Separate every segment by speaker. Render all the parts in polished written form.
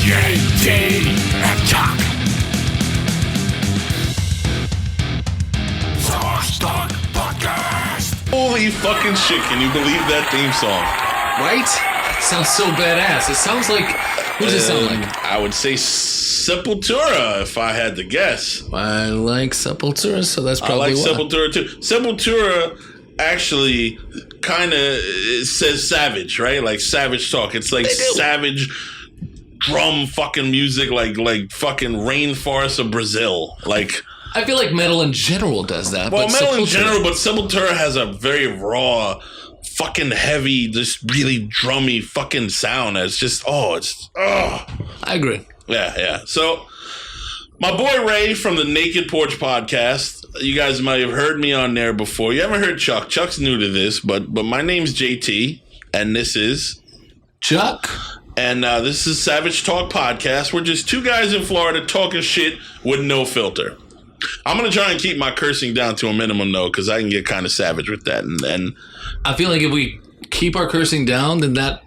Speaker 1: JT and Chuck. Sauce Talk Podcast.
Speaker 2: Holy fucking shit, can you believe that theme song?
Speaker 3: Right? Sounds so badass. It sounds like... Who does it sound like?
Speaker 2: I would say Sepultura, if I had to guess.
Speaker 3: I like Sepultura, so that's probably
Speaker 2: I like
Speaker 3: why.
Speaker 2: Sepultura too. Sepultura actually kind of says savage, right? Like savage talk. It's like savage drum fucking music, like fucking rainforest of Brazil. Like,
Speaker 3: I feel like metal in general does that.
Speaker 2: well,
Speaker 3: but
Speaker 2: metal in general, but Sepultura has a very raw, fucking heavy, just really drummy fucking sound. It's just,
Speaker 3: I agree.
Speaker 2: Yeah. So, my boy Ray from the Naked Porch podcast. You guys might have heard me on there before. You haven't heard Chuck. Chuck's new to this, but my name's JT, and this is
Speaker 3: Chuck.
Speaker 2: And this is Savage Talk Podcast. We're just two guys in Florida talking shit with no filter. I'm going to try and keep my cursing down to a minimum, though, because I can get kind of savage with that. And
Speaker 3: I feel like if we keep our cursing down, then that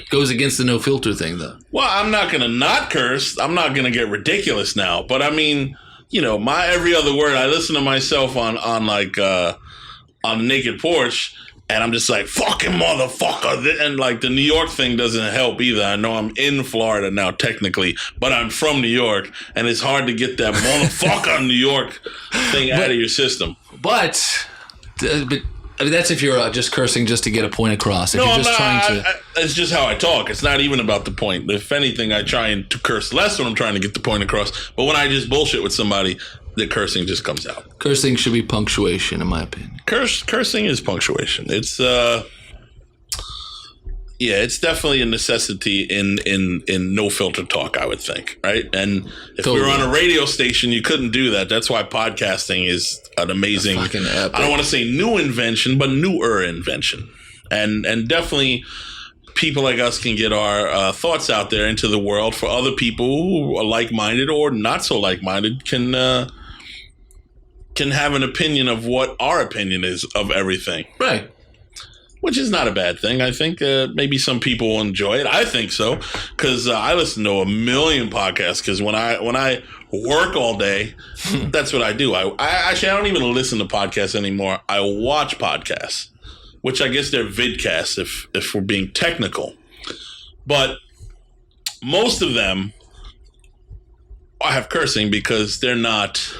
Speaker 3: goes against the no filter thing, though.
Speaker 2: well, I'm not going to not curse. I'm not going to get ridiculous now. But I mean, you know, my every other word, I listen to myself on the Naked Porch, and I'm just like, fucking motherfucker. And like the New York thing doesn't help either. I know I'm in Florida now, technically, but I'm from New York, and it's hard to get that motherfucker New York thing out of your system.
Speaker 3: But I mean, that's if you're just cursing just to get a point across. If
Speaker 2: No,
Speaker 3: you're
Speaker 2: I'm
Speaker 3: just
Speaker 2: not.
Speaker 3: trying to.
Speaker 2: It's just how I talk. It's not even about the point. If anything, I try to curse less when I'm trying to get the point across. But when I just bullshit with somebody, the cursing just comes out.
Speaker 3: Cursing should be punctuation, in my opinion.
Speaker 2: Cursing is punctuation. It's it's definitely a necessity in no filter talk, I would think, right? And if we were on a radio station, you couldn't do that. That's why podcasting is an amazing, I don't want to say new invention, but newer invention. And definitely people like us can get our thoughts out there into the world for other people who are like-minded or not so like-minded can have an opinion of what our opinion is of everything.
Speaker 3: Right.
Speaker 2: Which is not a bad thing. I think maybe some people will enjoy it. I think so, because I listen to a million podcasts. Because when I work all day, that's what I do. I actually don't even listen to podcasts anymore. I watch podcasts, which I guess they're vidcasts if we're being technical. But most of them I have cursing because they're not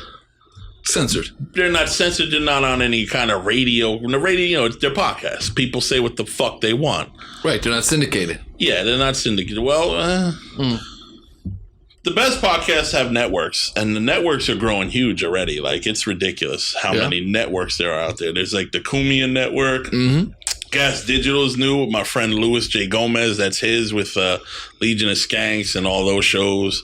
Speaker 3: censored.
Speaker 2: They're not censored. They're not on any kind of radio. On the radio, you know, it's their podcasts. People say what the fuck they want.
Speaker 3: Right. They're not syndicated.
Speaker 2: Yeah, they're not syndicated. Well, the best podcasts have networks, and the networks are growing huge already. Like, it's ridiculous how many networks there are out there. There's like the Kumian Network. Mm-hmm. Gas Digital is new with my friend Louis J. Gomez. That's his with Legion of Skanks and all those shows.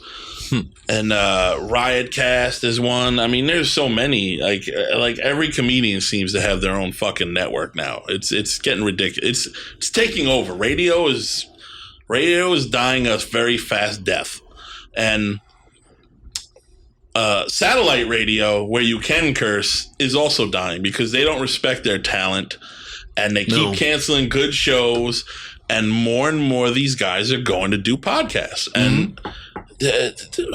Speaker 2: And Riotcast is one. I mean, there's so many. Like every comedian seems to have their own fucking network now. It's getting ridiculous. It's taking over. Radio is dying a very fast death. And satellite radio, where you can curse, is also dying because they don't respect their talent, and they keep canceling good shows. And more of these guys are going to do podcasts. And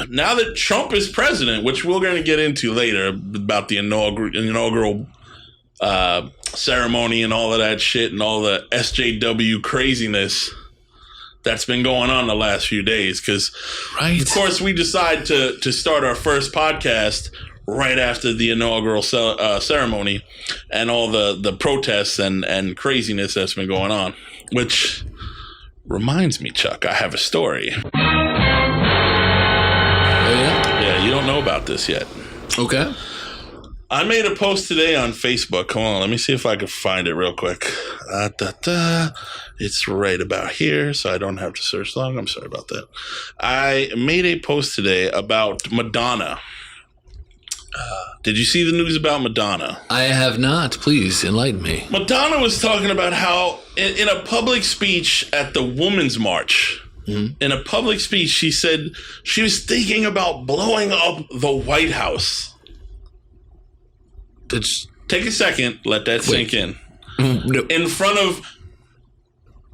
Speaker 2: now that Trump is president, which we're going to get into later about the inaugural ceremony and all of that shit and all the SJW craziness that's been going on the last few days. Because, of course, we decide to start our first podcast right after the inaugural ceremony and all the protests and craziness that's been going on. Which reminds me, Chuck, I have a story. Yeah, you don't know about this yet.
Speaker 3: Okay.
Speaker 2: I made a post today on Facebook. Hold on, let me see if I can find it real quick. It's right about here, so I don't have to search long. I'm sorry about that. I made a post today about Madonna. Did you see the news about Madonna? I
Speaker 3: have not. Please enlighten me.
Speaker 2: Madonna was talking about how in a public speech at the Women's March, in a public speech, she said she was thinking about blowing up the White House. Take a second. Let that sink in. In front of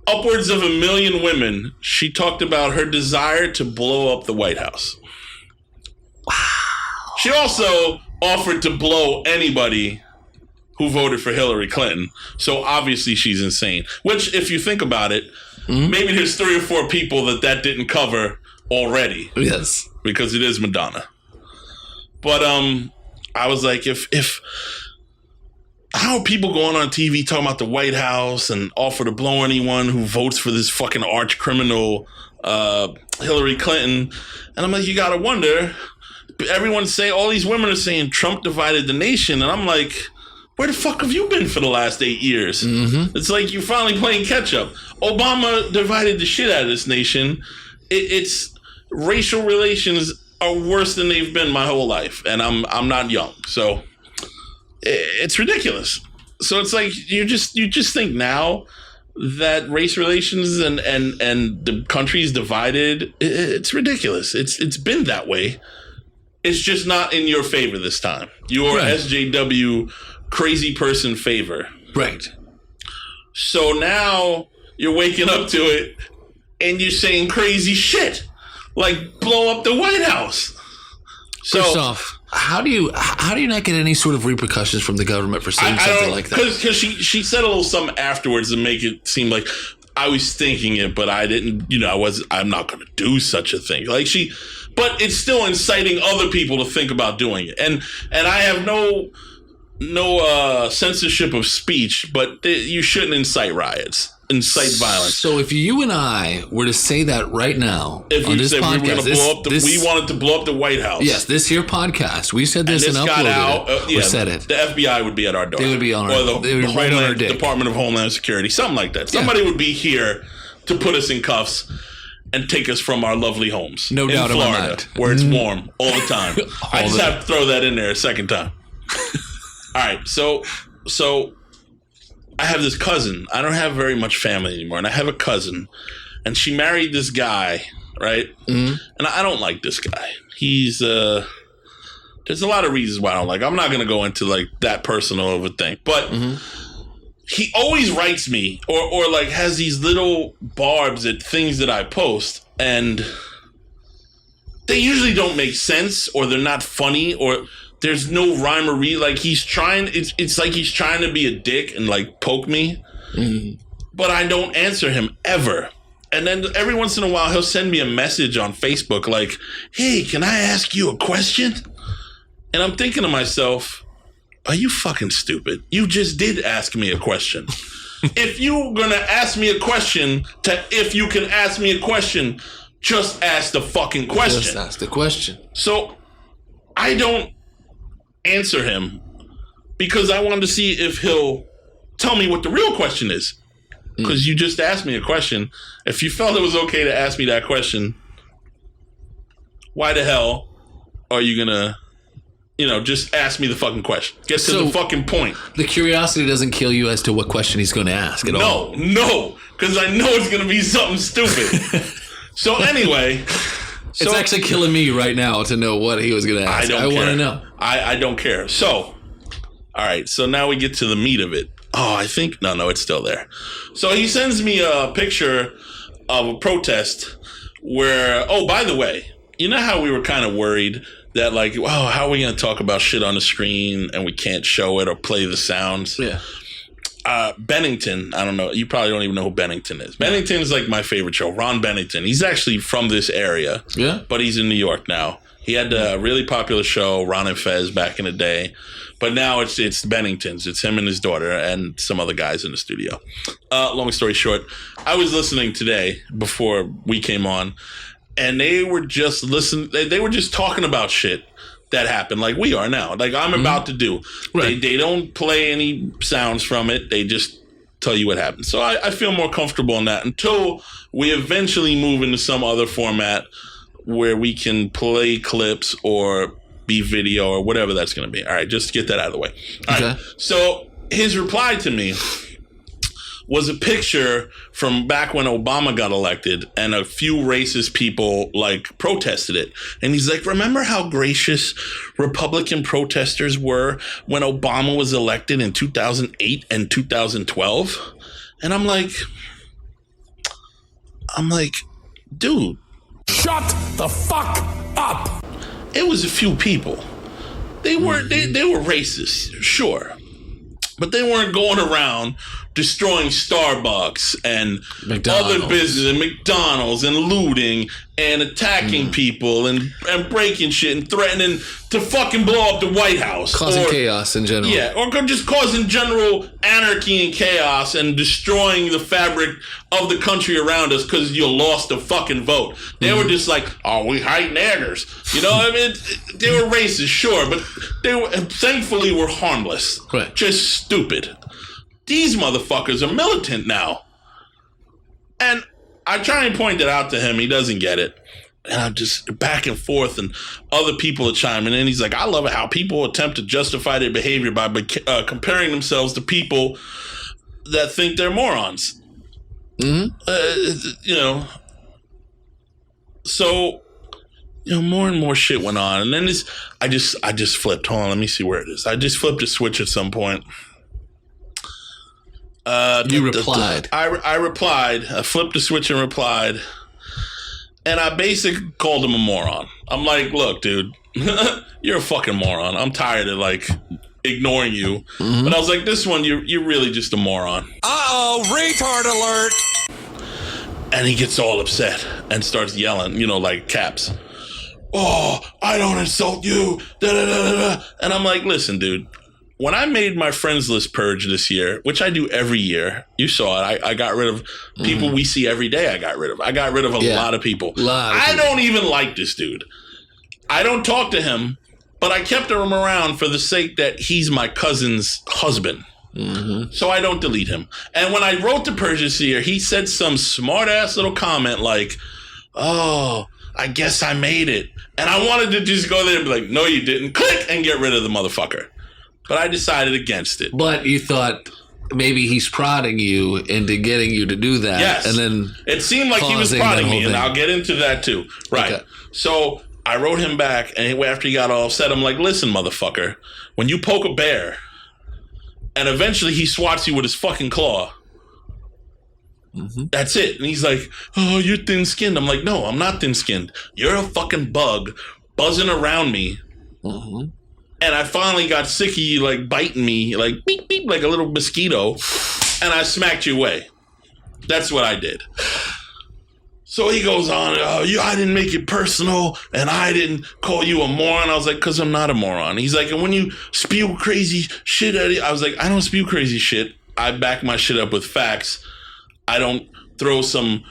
Speaker 2: upwards of 1 million women, she talked about her desire to blow up the White House. Wow. She also offered to blow anybody who voted for Hillary Clinton. So obviously she's insane. Which, if you think about it, maybe there's 3 or 4 people that didn't cover already.
Speaker 3: Yes.
Speaker 2: Because it is Madonna. But I was like, if how are people going on TV talking about the White House and offer to blow anyone who votes for this fucking arch criminal Hillary Clinton? And I'm like, you gotta wonder. All these women are saying Trump divided the nation, and I'm like, where the fuck have you been for the last 8 years? It's like you're finally playing catch up. Obama divided the shit out of this nation. It's racial relations are worse than they've been my whole life, and I'm not young, so it's ridiculous. So it's like you just think now that race relations and the country's divided. It's ridiculous. It's been that way. It's just not in your favor this time. Your SJW crazy person favor.
Speaker 3: Right.
Speaker 2: So now you're waking up to it and you're saying crazy shit. Like blow up the White House. So,
Speaker 3: first off, how do you not get any sort of repercussions from the government for saying something like that?
Speaker 2: Because she said a little something afterwards to make it seem like I was thinking it, but I didn't. I'm not going to do such a thing. But it's still inciting other people to think about doing it. And I have no censorship of speech, but you shouldn't incite riots. Incite violence.
Speaker 3: So if you and I were to say that right now on this podcast,
Speaker 2: we wanted to blow up the White House.
Speaker 3: Yes, this here podcast. We said this and uploaded it. We said it.
Speaker 2: The FBI would be at our door.
Speaker 3: They would be on our
Speaker 2: they would be right on our dick. Department of Homeland Security, something like that. Somebody would be here to put us in cuffs and take us from our lovely homes.
Speaker 3: No doubt
Speaker 2: Florida,
Speaker 3: about that.
Speaker 2: where it's warm all the time. I just have to throw that in there a second time. All right, so I have this cousin. I don't have very much family anymore, and I have a cousin, and she married this guy, right? And I don't like this guy. He's there's a lot of reasons why I don't like. I'm not gonna go into like that personal of a thing, but he always writes me or like has these little barbs at things that I post, and they usually don't make sense, or they're not funny, or there's no rhyme or reason. Like he's trying. It's like he's trying to be a dick and like poke me, but I don't answer him ever. And then every once in a while he'll send me a message on Facebook like, "Hey, can I ask you a question?" And I'm thinking to myself, "Are you fucking stupid? You just did ask me a question. If you're gonna ask me a question, if you can ask me a question, just ask the fucking question.
Speaker 3: Just ask the question."
Speaker 2: So I don't answer him because I wanted to see if he'll tell me what the real question is. Because you just asked me a question. If you felt it was okay to ask me that question, why the hell are you gonna, just ask me the fucking question? Get to the fucking point.
Speaker 3: The curiosity doesn't kill you as to what question he's going to ask at all.
Speaker 2: No, because I know it's going to be something stupid. So anyway...
Speaker 3: It's actually killing me right now to know what he was going to ask. I want to know.
Speaker 2: I don't care. So, all right. So now we get to the meat of it. Oh, I think... No, it's still there. So he sends me a picture of a protest where... Oh, by the way, you know how we were kind of worried that like, wow, how are we going to talk about shit on the screen and we can't show it or play the sounds?
Speaker 3: Yeah.
Speaker 2: Bennington, I don't know. You probably don't even know who Bennington is. Bennington is like my favorite show. Ron Bennington. He's actually from this area.
Speaker 3: Yeah.
Speaker 2: But he's in New York now. He had a really popular show, Ron and Fez, back in the day. But now it's Bennington's. It's him and his daughter and some other guys in the studio. Long story short, I was listening today before we came on, and they were just listening. They were just talking about shit that happened like we are now, like I'm about to do. Right. They don't play any sounds from it. They just tell you what happened. So I feel more comfortable in that until we eventually move into some other format where we can play clips or be video or whatever that's going to be. All right, just get that out of the way. All right. So his reply to me was a picture from back when Obama got elected, and a few racist people like protested it. And he's like, remember how gracious Republican protesters were when Obama was elected in 2008 and 2012? And I'm like, I'm like, dude.
Speaker 1: Shut the fuck up.
Speaker 2: It was a few people. They weren't. They were racist, sure, but they weren't going around destroying Starbucks and other businesses and McDonald's and looting and attacking people and breaking shit and threatening to fucking blow up the White House.
Speaker 3: Causing chaos in general.
Speaker 2: Yeah, or just causing general anarchy and chaos and destroying the fabric of the country around us because you lost a fucking vote. They were just like, oh, we hate niggers. You know, I mean, they were racist, sure, but they were, thankfully were harmless.
Speaker 3: Right.
Speaker 2: Just stupid. These motherfuckers are militant now. And I try and point it out to him. He doesn't get it. And I'm just back and forth, and other people are chiming in. He's like, I love it how people attempt to justify their behavior by comparing themselves to people that think they're morons. You know. So, you know, more and more shit went on. And then I just flipped. Hold on, let me see where it is. I just flipped a switch at some point.
Speaker 3: You replied.
Speaker 2: I replied. I flipped the switch and replied. And I basically called him a moron. I'm like, look, dude, you're a fucking moron. I'm tired of, like, ignoring you. But I was like, this one, you're really just a moron.
Speaker 1: Uh-oh, retard alert.
Speaker 2: And he gets all upset and starts yelling, you know, like caps. Oh, I don't insult you. Da, da, da, da, da. And I'm like, listen, dude. When I made my friends list purge this year, which I do every year, you saw it. I got rid of people we see every day. I got rid of a lot of people. I don't even like this dude. I don't talk to him, but I kept him around for the sake that he's my cousin's husband. So I don't delete him. And when I wrote the purge this year, he said some smart ass little comment like, oh, I guess I made it. And I wanted to just go there and be like, no, you didn't. Click and get rid of the motherfucker. But I decided against it.
Speaker 3: But you thought maybe he's prodding you into getting you to do that.
Speaker 2: Yes.
Speaker 3: And then
Speaker 2: it seemed like he was prodding me, and I'll get into that too. Right. Okay. So I wrote him back, and after he got all upset, I'm like, listen, motherfucker, when you poke a bear, and eventually he swats you with his fucking claw, that's it. And he's like, oh, you're thin-skinned. I'm like, no, I'm not thin-skinned. You're a fucking bug buzzing around me. And I finally got sick of you, like, biting me, like, beep, beep, like a little mosquito. And I smacked you away. That's what I did. So he goes on, I didn't make it personal, and I didn't call you a moron. I was like, because I'm not a moron. He's like, and when you spew crazy shit at it, I was like, I don't spew crazy shit. I back my shit up with facts. I don't throw some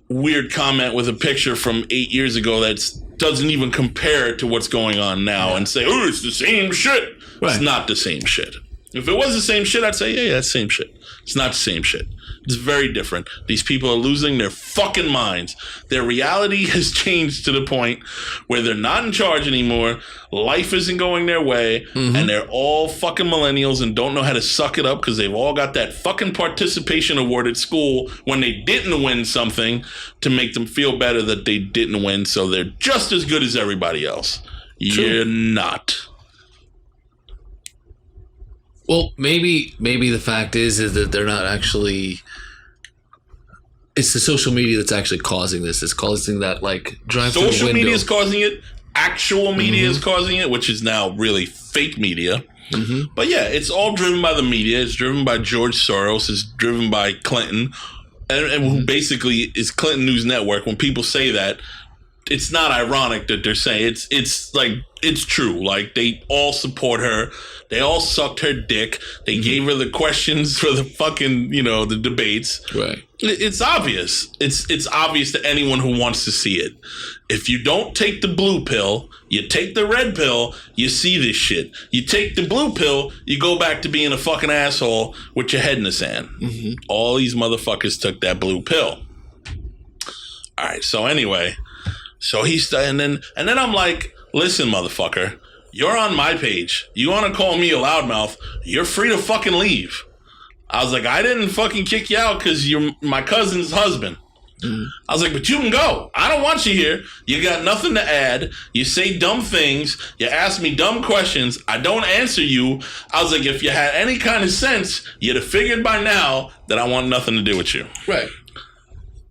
Speaker 2: weird comment with a picture from 8 years ago that's doesn't even compare to what's going on now and say, oh, it's the same shit. Right. It's not the same shit. If it was the same shit, I'd say, yeah, that's the same shit. It's not the same shit. It's very different. These people are losing their fucking minds. Their reality has changed to the point where they're not in charge anymore. Life isn't going their way. And they're all fucking millennials and don't know how to suck it up because they've all got that fucking participation award at school when they didn't win something to make them feel better that they didn't win. So they're just as good as everybody else. True. You're not.
Speaker 3: Well, maybe the fact is that they're not actually. It's the social media that's actually causing this. It's causing that, like, drive through the window.
Speaker 2: Social media is causing it. Actual media is causing it, which is now really fake media. But yeah, it's all driven by the media. It's driven by George Soros. It's driven by Clinton, and who basically is Clinton News Network. When people say that, it's not ironic that they're saying it's like it's true. Like, they all support her. They all sucked her dick. They gave her the questions for the fucking, the debates.
Speaker 3: Right.
Speaker 2: It's obvious. It's obvious to anyone who wants to see it. If you don't take the blue pill, you take the red pill, you see this shit. You take the blue pill, you go back to being a fucking asshole with your head in the sand. All these motherfuckers took that blue pill. All right. So anyway, and then I'm like, listen, motherfucker, you're on my page. You want to call me a loudmouth? You're free to fucking leave. I was like, I didn't fucking kick you out because you're my cousin's husband. I was like, but you can go. I don't want you here. You got nothing to add. You say dumb things. You ask me dumb questions. I don't answer you. I was like, if you had any kind of sense, you'd have figured by now that I want nothing to do with you.
Speaker 3: Right.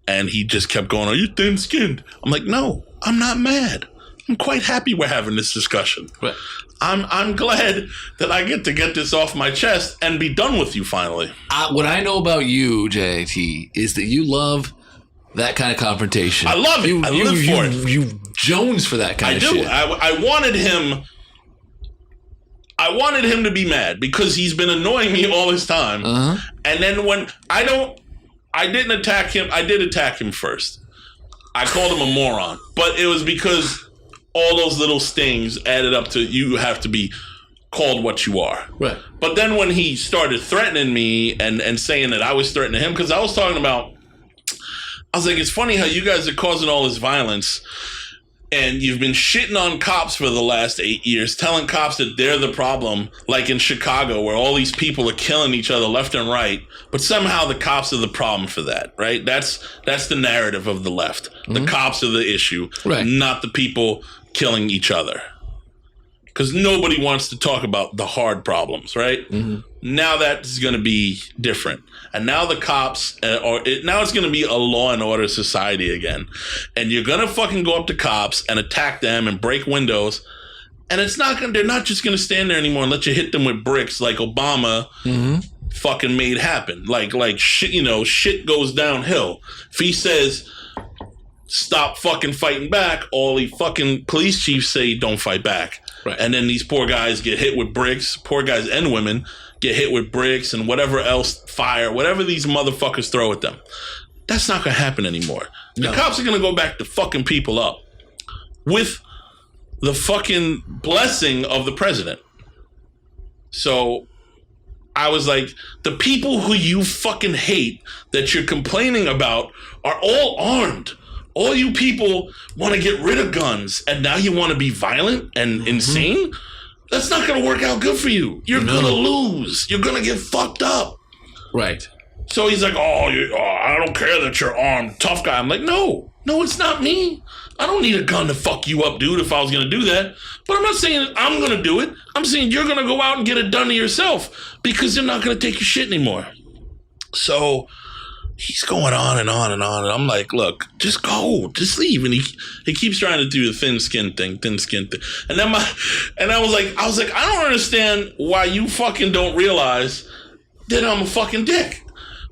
Speaker 2: And he just kept going, are you thin-skinned? I'm like, no, I'm not mad. I'm quite happy we're having this discussion.
Speaker 3: Right.
Speaker 2: I'm glad that I get to get this off my chest and be done with you finally.
Speaker 3: What I know about you, JT, is that you love that kind of confrontation.
Speaker 2: I love it. I live for it.
Speaker 3: You Jones for that kind of shit.
Speaker 2: I wanted him. I wanted him to be mad because he's been annoying me all this time. And then when I didn't attack him. I did attack him first. I called him a moron, but it was because all those little stings added up to you have to be called what you are.
Speaker 3: Right.
Speaker 2: But then when he started threatening me and saying that I was threatening him, because I was talking about, I was like, it's funny how you guys are causing all this violence and you've been shitting on cops for the last 8 years, telling cops that they're the problem, like in Chicago where all these people are killing each other left and right, but somehow the cops are the problem for that, right? That's the narrative of the left. The cops are the issue,
Speaker 3: right,
Speaker 2: not the people killing each other. Because nobody wants to talk about the hard problems, right? Now that's going to be different. And now the cops, now it's going to be a law and order society again. And you're going to fucking go up to cops and attack them and break windows. And they're not just going to stand there anymore and let you hit them with bricks like Obama fucking made happen. Like shit, shit goes downhill. If he says, stop fucking fighting back, all the fucking police chiefs say, don't fight back. Right. And then these poor guys get hit with bricks, poor guys and women get hit with bricks and whatever else, fire, whatever these motherfuckers throw at them. That's not going to happen anymore. No. The cops are going to go back to fucking people up with the fucking blessing of the president. So I was like, the people who you fucking hate that you're complaining about are all armed. All you people want to get rid of guns, and now you want to be violent and insane? That's not going to work out good for you. You're going to lose. You're going to get fucked up.
Speaker 3: Right.
Speaker 2: So he's like, I don't care that you're armed. Tough guy. I'm like, no, it's not me. I don't need a gun to fuck you up, dude, if I was going to do that. But I'm not saying I'm going to do it. I'm saying you're going to go out and get it done to yourself because you're not going to take your shit anymore. So he's going on and on and on. And I'm like, look, just go, just leave. And he keeps trying to do the thin skin thing. And then I was like, I don't understand why you fucking don't realize that I'm a fucking dick.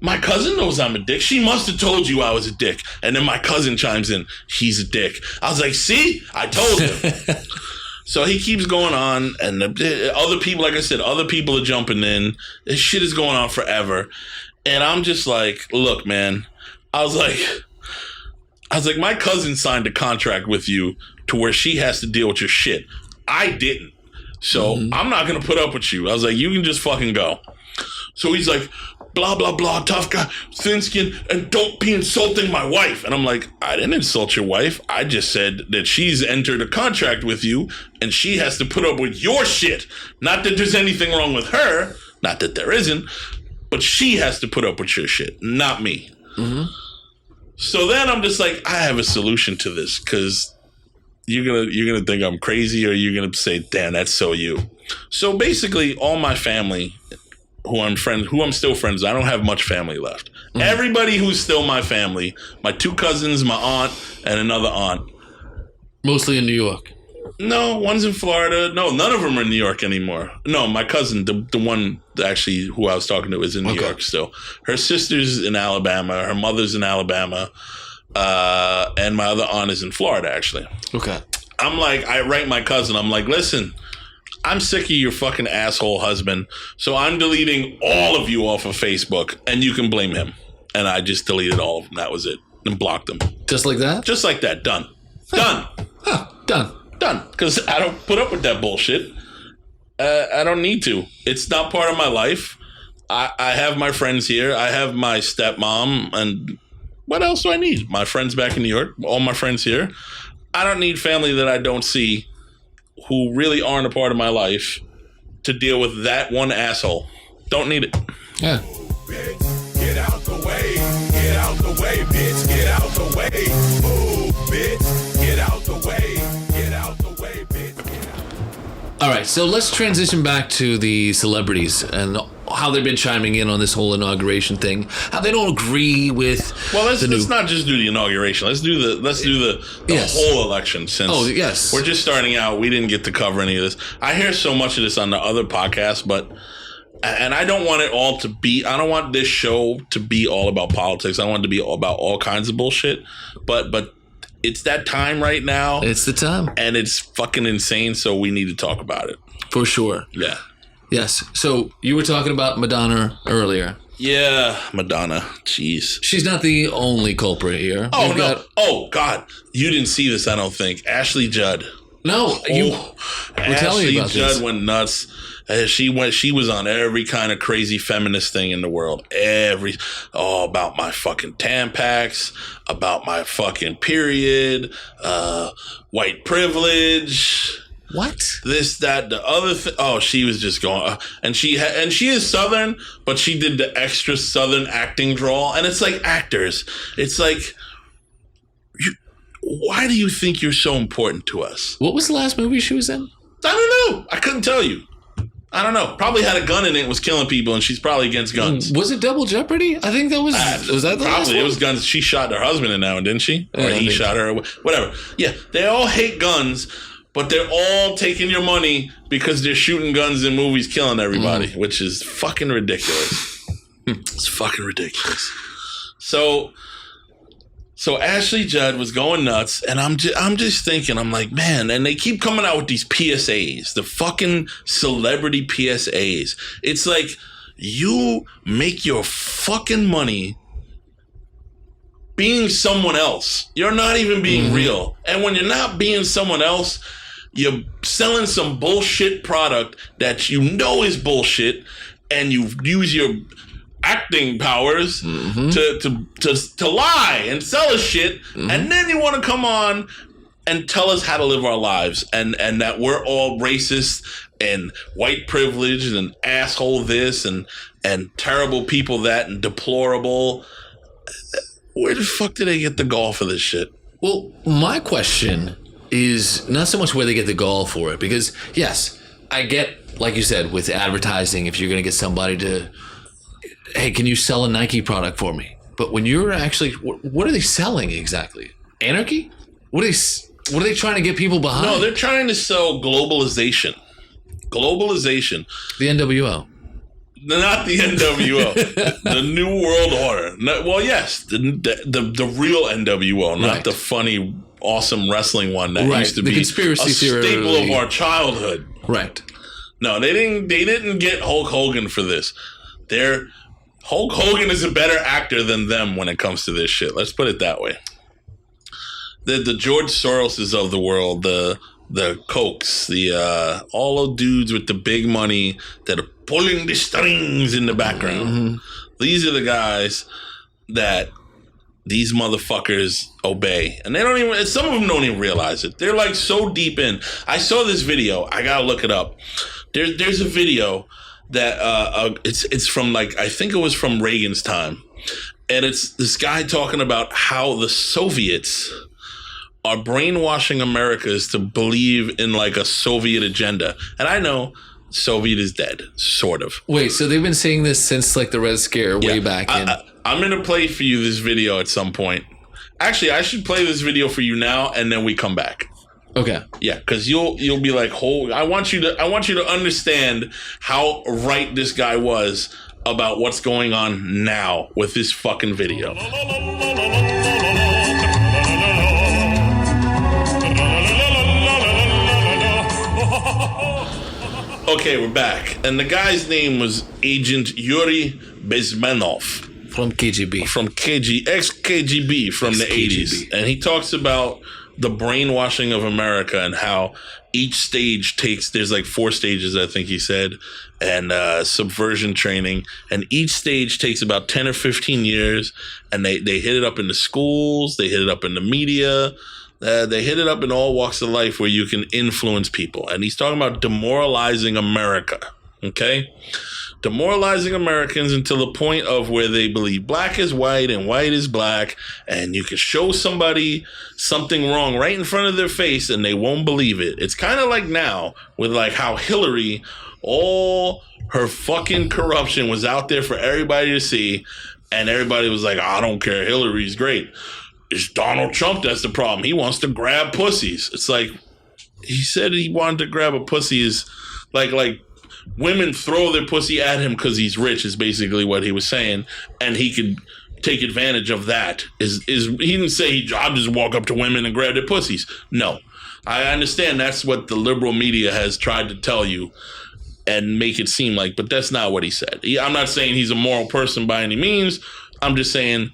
Speaker 2: My cousin knows I'm a dick. She must have told you I was a dick. And then my cousin chimes in, he's a dick. I was like, see, I told him. So he keeps going on, and other people, like I said, other people are jumping in. This shit is going on forever. And I'm just like, look, man, I was like, my cousin signed a contract with you to where she has to deal with your shit. I didn't. So I'm not going to put up with you. I was like, you can just fucking go. So he's like, blah, blah, blah, tough guy, thin skin, and don't be insulting my wife. And I'm like, I didn't insult your wife. I just said that she's entered a contract with you and she has to put up with your shit. Not that there's anything wrong with her. Not that there isn't. But she has to put up with your shit, not me. So then I'm just like, I have a solution to this because you're gonna think I'm crazy, or you're gonna say, damn, that's so you. So basically, all my family, who I'm still friends with, I don't have much family left. Everybody who's still my family, my 2 cousins, my aunt, and another aunt.
Speaker 3: Mostly in New York.
Speaker 2: No, one's in Florida. No, none of them are in New York anymore. No, my cousin, the one actually who I was talking to, is in New York still. Her sister's in Alabama. Her mother's in Alabama. And my other aunt is in Florida, actually.
Speaker 3: Okay.
Speaker 2: I'm like, I write my cousin. I'm like, listen, I'm sick of your fucking asshole husband. So I'm deleting all of you off of Facebook, and you can blame him. And I just deleted all of them. That was it. And blocked them.
Speaker 3: Just like that?
Speaker 2: Just like that. Done. Done.
Speaker 3: Done.
Speaker 2: Because I don't put up with that bullshit. I don't need to. It's not part of my life. I have my friends here. I have my stepmom. And what else do I need? My friends back in New York. All my friends here. I don't need family that I don't see who really aren't a part of my life to deal with that one asshole. Don't need it.
Speaker 3: Yeah.
Speaker 1: Bitch, get out the way. Get out the way, bitch. Get out the way. Move, bitch. Get out the way. Get out the way, bitch.
Speaker 3: All right, so let's transition back to the celebrities and how they've been chiming in on this whole inauguration thing. How they don't agree with.
Speaker 2: Well, let's not just do the inauguration. Let's do the
Speaker 3: Yes.
Speaker 2: whole election. Since
Speaker 3: yes,
Speaker 2: we're just starting out, we didn't get to cover any of this. I hear so much of this on the other podcasts, and I don't want it all to be. I don't want this show to be all about politics. I want it to be all about all kinds of bullshit. But it's that time right now.
Speaker 3: It's the time,
Speaker 2: and it's fucking insane. So we need to talk about it
Speaker 3: for sure.
Speaker 2: Yeah.
Speaker 3: Yes. So you were talking about Madonna earlier.
Speaker 2: Yeah, Madonna. Jeez.
Speaker 3: She's not the only culprit here.
Speaker 2: Oh, no. Oh, God. You didn't see this, I don't think. Ashley Judd.
Speaker 3: No, you were telling me about
Speaker 2: Ashley Judd
Speaker 3: this.
Speaker 2: went nuts. She was on every kind of crazy feminist thing in the world. About my fucking Tampax, about my fucking period, white privilege.
Speaker 3: What?
Speaker 2: This, that, the other thing. Oh, she was just going, and she is Southern, but she did the extra Southern acting drawl, and it's like actors. It's like, why do you think you're so important to us?
Speaker 3: What was the last movie she was in?
Speaker 2: I don't know. I couldn't tell you. I don't know. Probably had a gun in it, was killing people, and she's probably against guns.
Speaker 3: Was it Double Jeopardy? I think that was that the last
Speaker 2: probably
Speaker 3: one?
Speaker 2: It was guns. She shot her husband in that one, didn't she? Or he shot her. Whatever. Yeah, they all hate guns. But they're all taking your money because they're shooting guns in movies, killing everybody, which is fucking ridiculous. It's fucking ridiculous. So Ashley Judd was going nuts, and I'm just thinking, I'm like, man, and they keep coming out with these PSAs, the fucking celebrity PSAs. It's like, you make your fucking money being someone else. You're not even being real. And when you're not being someone else, you're selling some bullshit product that you know is bullshit, and you use your acting powers to lie and sell us shit, and then you want to come on and tell us how to live our lives, and that we're all racist and white privileged and asshole this and terrible people that and deplorable. Where the fuck did they get the gall for this shit?
Speaker 3: Well, my question is not so much where they get the gall for it, because yes, I get, like you said, with advertising, if you're going to get somebody to, hey, can you sell a Nike product for me? But when you're actually, what are they selling exactly? Anarchy? What are they trying to get people behind?
Speaker 2: No, they're trying to sell globalization. Globalization.
Speaker 3: The NWO.
Speaker 2: Not the NWO. The New World Order. Well, yes, the real NWO, not the funny, awesome wrestling one that used to be
Speaker 3: conspiracy
Speaker 2: a staple of our childhood.
Speaker 3: Right.
Speaker 2: No, they didn't get Hulk Hogan for this. Hulk Hogan is a better actor than them when it comes to this shit. Let's put it that way. The George Soroses of the world, the Kochs, all the dudes with the big money that are pulling the strings in the background. These are the guys that these motherfuckers obey, and they don't even. Some of them don't even realize it. They're like so deep in. I saw this video. I gotta look it up. There's a video that it's from, like, I think it was from Reagan's time, and it's this guy talking about how the Soviets are brainwashing Americans to believe in like a Soviet agenda. And I know Soviet is dead, sort of.
Speaker 3: Wait, so they've been saying this since like the Red Scare way back in.
Speaker 2: I'm going to play for you this video at some point. Actually, I should play this video for you now, and then we come back.
Speaker 3: Okay.
Speaker 2: Yeah, because you'll be like, I want you to understand how right this guy was about what's going on now with this fucking video. Okay, we're back. And the guy's name was Agent Yuri Bezmenov.
Speaker 3: From KGB.
Speaker 2: From ex-KGB from the 80s. And he talks about the brainwashing of America and how each stage there's like 4 stages, I think he said, and subversion training. And each stage takes about 10 or 15 years. And they hit it up in the schools. They hit it up in the media. They hit it up in all walks of life where you can influence people. And he's talking about demoralizing America. Okay? Demoralizing Americans until the point of where they believe black is white and white is black, and you can show somebody something wrong right in front of their face and they won't believe it. It's kind of like now with like how Hillary, all her fucking corruption was out there for everybody to see, and everybody was like, I don't care, Hillary's great. It's Donald Trump that's the problem. He wants to grab pussies. It's like, he said he wanted to grab a pussy is like women throw their pussy at him because he's rich is basically what he was saying, and he could take advantage of that. Is he didn't say I'll just walk up to women and grab their pussies. No, I understand that's what the liberal media has tried to tell you and make it seem like, but that's not what he said. I'm not saying he's a moral person by any means. I'm just saying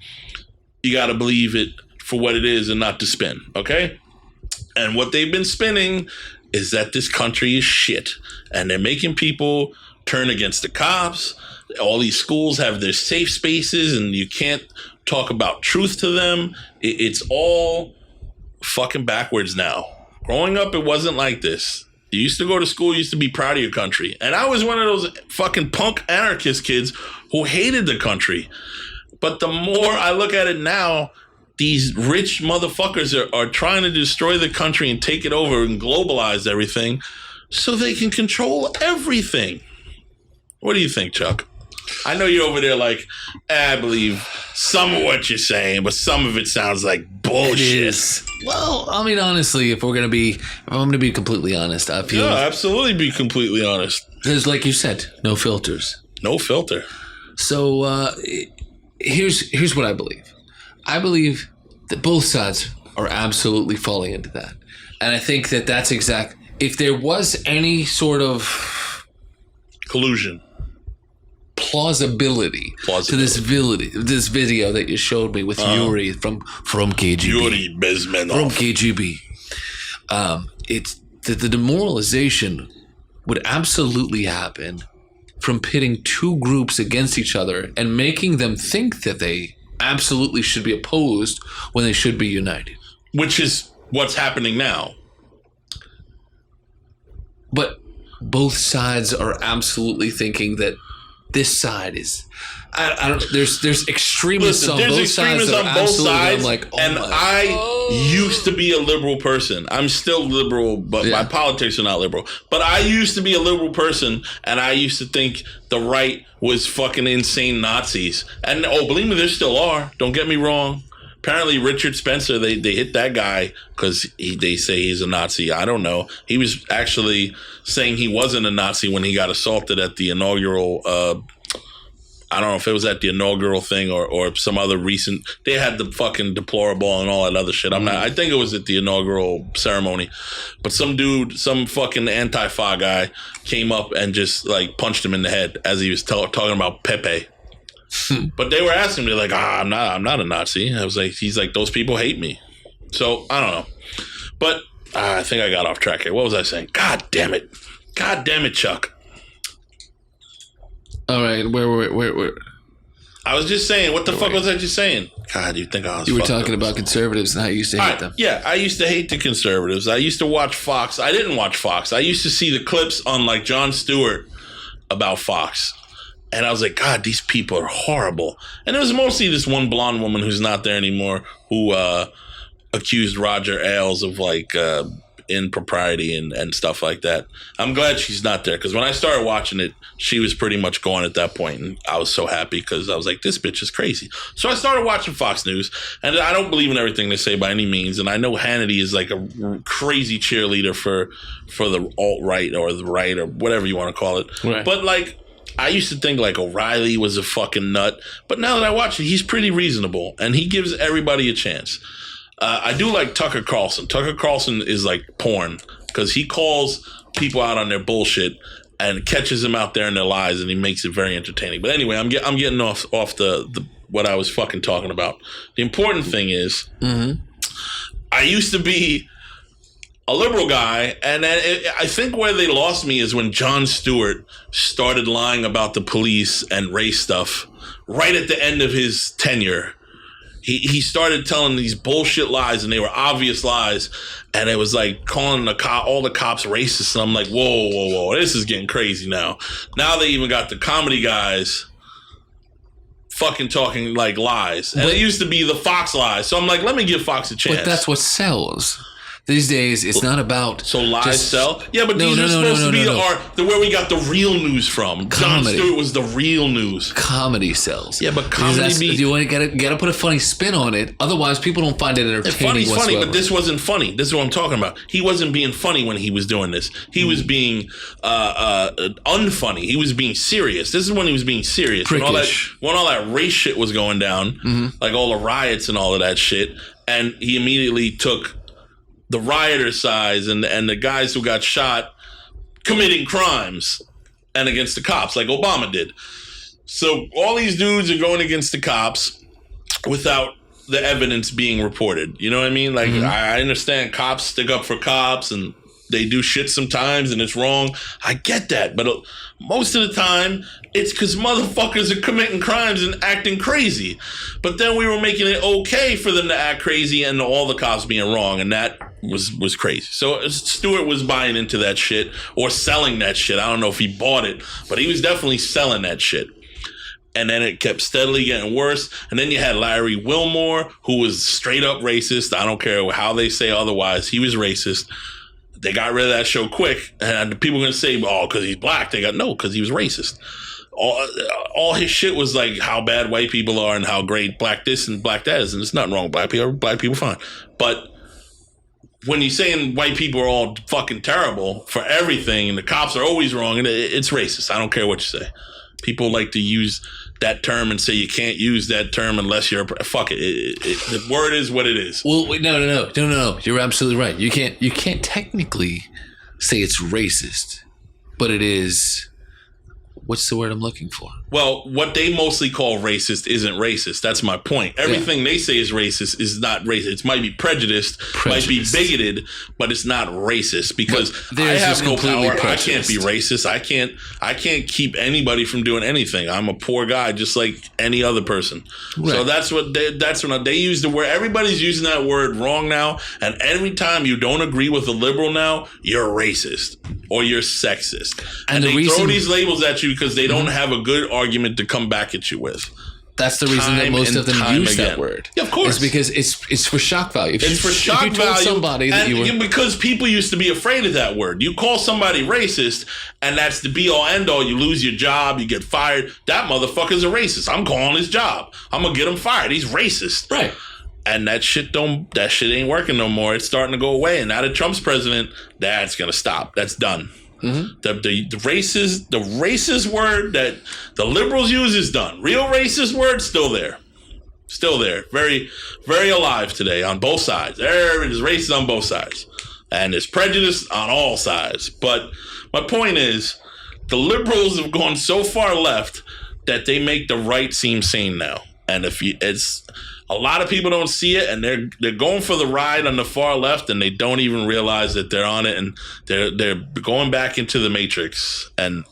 Speaker 2: you got to believe it for what it is and not to spin. Okay, and what they've been spinning is that this country is shit, and they're making people turn against the cops. All these schools have their safe spaces, and you can't talk about truth to them. It's all fucking backwards now. Growing up, it wasn't like this. You used to go to school, you used to be proud of your country. And I was one of those fucking punk anarchist kids who hated the country. But the more I look at it now, these rich motherfuckers are trying to destroy the country and take it over and globalize everything so they can control everything. What do you think, Chuck? I know you're over there like, I believe some of what you're saying, but some of it sounds like bullshit.
Speaker 3: It is. Well, I mean, honestly, if I'm going to be completely honest, I feel...
Speaker 2: Yeah, absolutely be completely honest.
Speaker 3: There's, like you said, no filters.
Speaker 2: No filter.
Speaker 3: So, here's what I believe. I believe that both sides are absolutely falling into that. And I think that that's exact. If there was any sort of
Speaker 2: collusion,
Speaker 3: plausibility to this video that you showed me with Yuri from KGB.
Speaker 2: Yuri Bezmenov.
Speaker 3: From KGB. It's the demoralization would absolutely happen from pitting two groups against each other and making them think that they absolutely should be opposed when they should be united.
Speaker 2: Which is what's happening now.
Speaker 3: But both sides are absolutely thinking that this side is... I don't. There's extremists on both sides.
Speaker 2: On both sides.
Speaker 3: I'm like, oh,
Speaker 2: and I used to be a liberal person. I'm still liberal, but my politics are not liberal. But I used to be a liberal person, and I used to think the right was fucking insane Nazis. And believe me, there still are. Don't get me wrong. Apparently, Richard Spencer, they hit that guy because they say he's a Nazi. I don't know. He was actually saying he wasn't a Nazi when he got assaulted at the inaugural. I don't know if it was at the inaugural thing or some other recent. They had the fucking deplorable and all that other shit. I think it was at the inaugural ceremony. But some dude, some fucking Antifa guy came up and just like punched him in the head as he was talking about Pepe. But they were asking me like, I'm not a Nazi. I was like, he's like, those people hate me. So I don't know. But I think I got off track here. What was I saying? God damn it, Chuck.
Speaker 3: All right, where?
Speaker 2: I was just saying, what the fuck was I just saying? God, you think I was?
Speaker 3: You were talking about conservatives and how you used to hate them.
Speaker 2: Yeah, I used to hate the conservatives. I used to watch Fox. I didn't watch Fox. I used to see the clips on like Jon Stewart about Fox. And I was like, God, these people are horrible. And it was mostly this one blonde woman who's not there anymore who accused Roger Ailes of like impropriety and stuff like that. I'm glad she's not there because when I started watching it, she was pretty much gone at that point, and I was so happy because I was like, this bitch is crazy. So I started watching Fox News, and I don't believe in everything they say by any means, and I know Hannity is like a crazy cheerleader for the alt-right or the right or whatever you want to call it. Right. But like, I used to think like O'Reilly was a fucking nut, but now that I watch it, he's pretty reasonable, and he gives everybody a chance. I do like Tucker Carlson. Tucker Carlson is like porn because he calls people out on their bullshit and catches them out there in their lies, and he makes it very entertaining. But anyway, I'm getting off the what I was fucking talking about. The important thing is, I used to be a liberal guy, and then I think where they lost me is when Jon Stewart started lying about the police and race stuff right at the end of his tenure. he started telling these bullshit lies, and they were obvious lies, and it was like calling all the cops racist. And I'm like, whoa, this is getting crazy now. Now they even got the comedy guys fucking talking like lies, and it used to be the Fox lies. So I'm like, let me give Fox a chance.
Speaker 3: But that's what sells. These days, it's not about...
Speaker 2: So lies sell? Yeah, but these are supposed to be where we got the real news from. Jon Stewart was the real news.
Speaker 3: Comedy sells.
Speaker 2: Yeah, but comedy...
Speaker 3: You gotta put a funny spin on it. Otherwise, people don't find it entertaining whatsoever.
Speaker 2: Funny, but this wasn't funny. This is what I'm talking about. He wasn't being funny when he was doing this. He was being unfunny. He was being serious. This is when he was being serious. When all that race shit was going down, like all the riots and all of that shit, and he immediately took the rioter sides and the guys who got shot committing crimes and against the cops like Obama did. So all these dudes are going against the cops without the evidence being reported. You know what I mean? Like, I understand cops stick up for cops and they do shit sometimes and it's wrong. I get that. But most of the time, it's because motherfuckers are committing crimes and acting crazy. But then we were making it okay for them to act crazy and all the cops being wrong. And that was crazy. So Stewart was buying into that shit or selling that shit. I don't know if he bought it, but he was definitely selling that shit. And then it kept steadily getting worse. And then you had Larry Wilmore, who was straight up racist. I don't care how they say otherwise. He was racist. They got rid of that show quick. And the people are going to say, oh, because he's black. They got, no, because he was racist. All his shit was like how bad white people are and how great black this and black that is. And there's nothing wrong with black people fine. But when you're saying white people are all fucking terrible for everything and the cops are always wrong, and it's racist. I don't care what you say. People like to use that term and say you can't use that term unless you're fuck it. The word is what it is.
Speaker 3: Well, wait, no. You're absolutely right. You can't technically say it's racist, but it is. What's the word I'm looking for?
Speaker 2: Well, what they mostly call racist isn't racist. That's my point. Everything they say is racist is not racist. It might be prejudiced, might be bigoted, but it's not racist because I have no power. I can't be racist. I can't keep anybody from doing anything. I'm a poor guy just like any other person. Right. So that's when they use the word. Everybody's using that word wrong now. And every time you don't agree with a liberal now, you're racist or you're sexist. And they throw these labels at you because they don't have a good argument to come back at you with.
Speaker 3: That's the reason that most of them use that word.
Speaker 2: Yeah, of course.
Speaker 3: It's because it's for shock value.
Speaker 2: It's for shock value. If you told somebody that you were... Because people used to be afraid of that word. You call somebody racist, and that's the be-all, end-all. You lose your job, you get fired. That motherfucker's a racist. I'm calling his job. I'm going to get him fired. He's racist.
Speaker 3: Right.
Speaker 2: And that shit ain't working no more. It's starting to go away. And now that Trump's president, that's going to stop. That's done. Mm-hmm. The racist word that the liberals use is done. Real racist word still there, very, very alive today on both sides. There is racist on both sides, and there's prejudice on all sides. But my point is, the liberals have gone so far left that they make the right seem sane now. And it's a lot of people don't see it, and they're going for the ride on the far left, and they don't even realize that they're on it, and they're going back into the matrix, and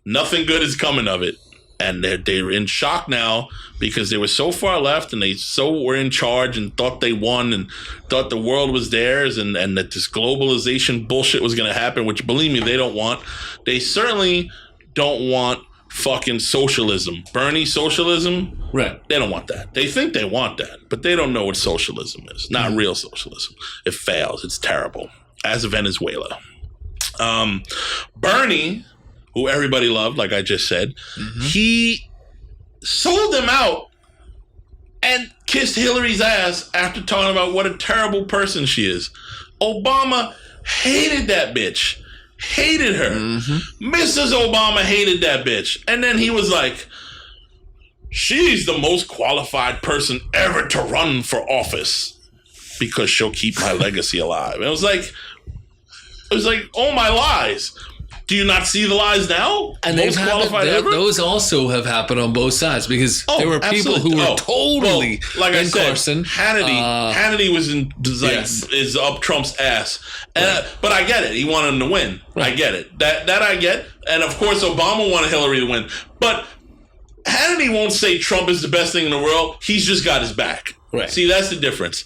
Speaker 2: nothing good is coming of it, and they're in shock now because they were so far left, and they so were in charge and thought they won and thought the world was theirs, and that this globalization bullshit was going to happen, which believe me, they don't want. They certainly don't want fucking socialism. Bernie socialism.
Speaker 3: Right.
Speaker 2: They don't want that. They think they want that, but they don't know what socialism is. Not real socialism. It fails. It's terrible. As Venezuela. Bernie, who everybody loved, like I just said, he sold them out and kissed Hillary's ass after talking about what a terrible person she is. Obama hated that bitch. Hated her. Mrs. Obama hated that bitch. And then he was like, she's the most qualified person ever to run for office because she'll keep my legacy alive. And it was like, oh my lies. Do you not see the lies now?
Speaker 3: And most qualified ever? Those also have happened on both sides because there were people who were totally
Speaker 2: like I said,
Speaker 3: Carson.
Speaker 2: Hannity was is up Trump's ass. And but I get it. He wanted him to win. Right. I get it. That I get. And of course, Obama wanted Hillary to win. But Hannity won't say Trump is the best thing in the world. He's just got his back.
Speaker 3: Right.
Speaker 2: See, that's the difference.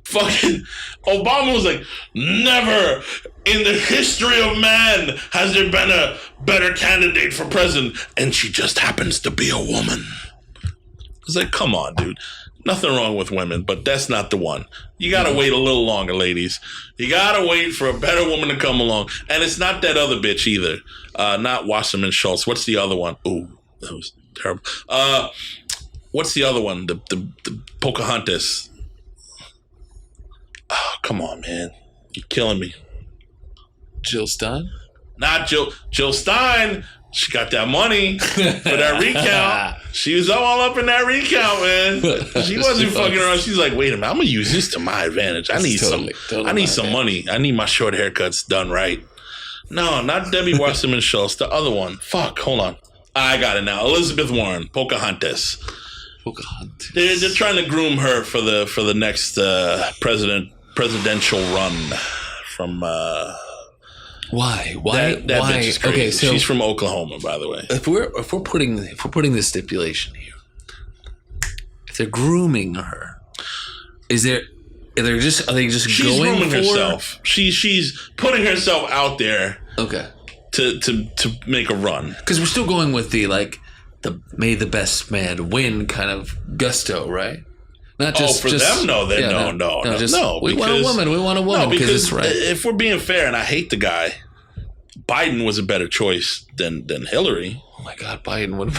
Speaker 2: Fucking Obama was like, never in the history of man has there been a better candidate for president, and she just happens to be a woman. It's like, come on, dude. Nothing wrong with women, but that's not the one. You gotta wait a little longer, ladies. You gotta wait for a better woman to come along. And it's not that other bitch either. Not Wasserman Schultz. What's the other one? Ooh, that was terrible. What's the other one? The Pocahontas. Oh, come on, man. You're killing me.
Speaker 3: Jill Stein?
Speaker 2: Not Jill Stein. She got that money for that recount. She was all up in that recount, man. She wasn't fucking around. She's like, wait a minute, I'm gonna use this to my advantage. I need some money. I need my short haircuts done right. No, not Debbie Wasserman Schultz. The other one. Fuck, hold on. I got it now. Elizabeth Warren, Pocahontas. They're trying to groom her for the next presidential run from.
Speaker 3: Why?
Speaker 2: That bitch is crazy.
Speaker 3: Okay, so
Speaker 2: she's from Oklahoma, by the way.
Speaker 3: If we're putting the stipulation here, if they're grooming her, are they just she's
Speaker 2: going grooming
Speaker 3: for
Speaker 2: herself? She's putting herself out there.
Speaker 3: Okay.
Speaker 2: To make a run,
Speaker 3: because we're still going with the may the best man win kind of gusto, right? Not just
Speaker 2: for them. No, no.
Speaker 3: We want a woman. We want a woman because it's right.
Speaker 2: If we're being fair, and I hate the guy, Biden was a better choice than Hillary.
Speaker 3: Oh my God, Biden would.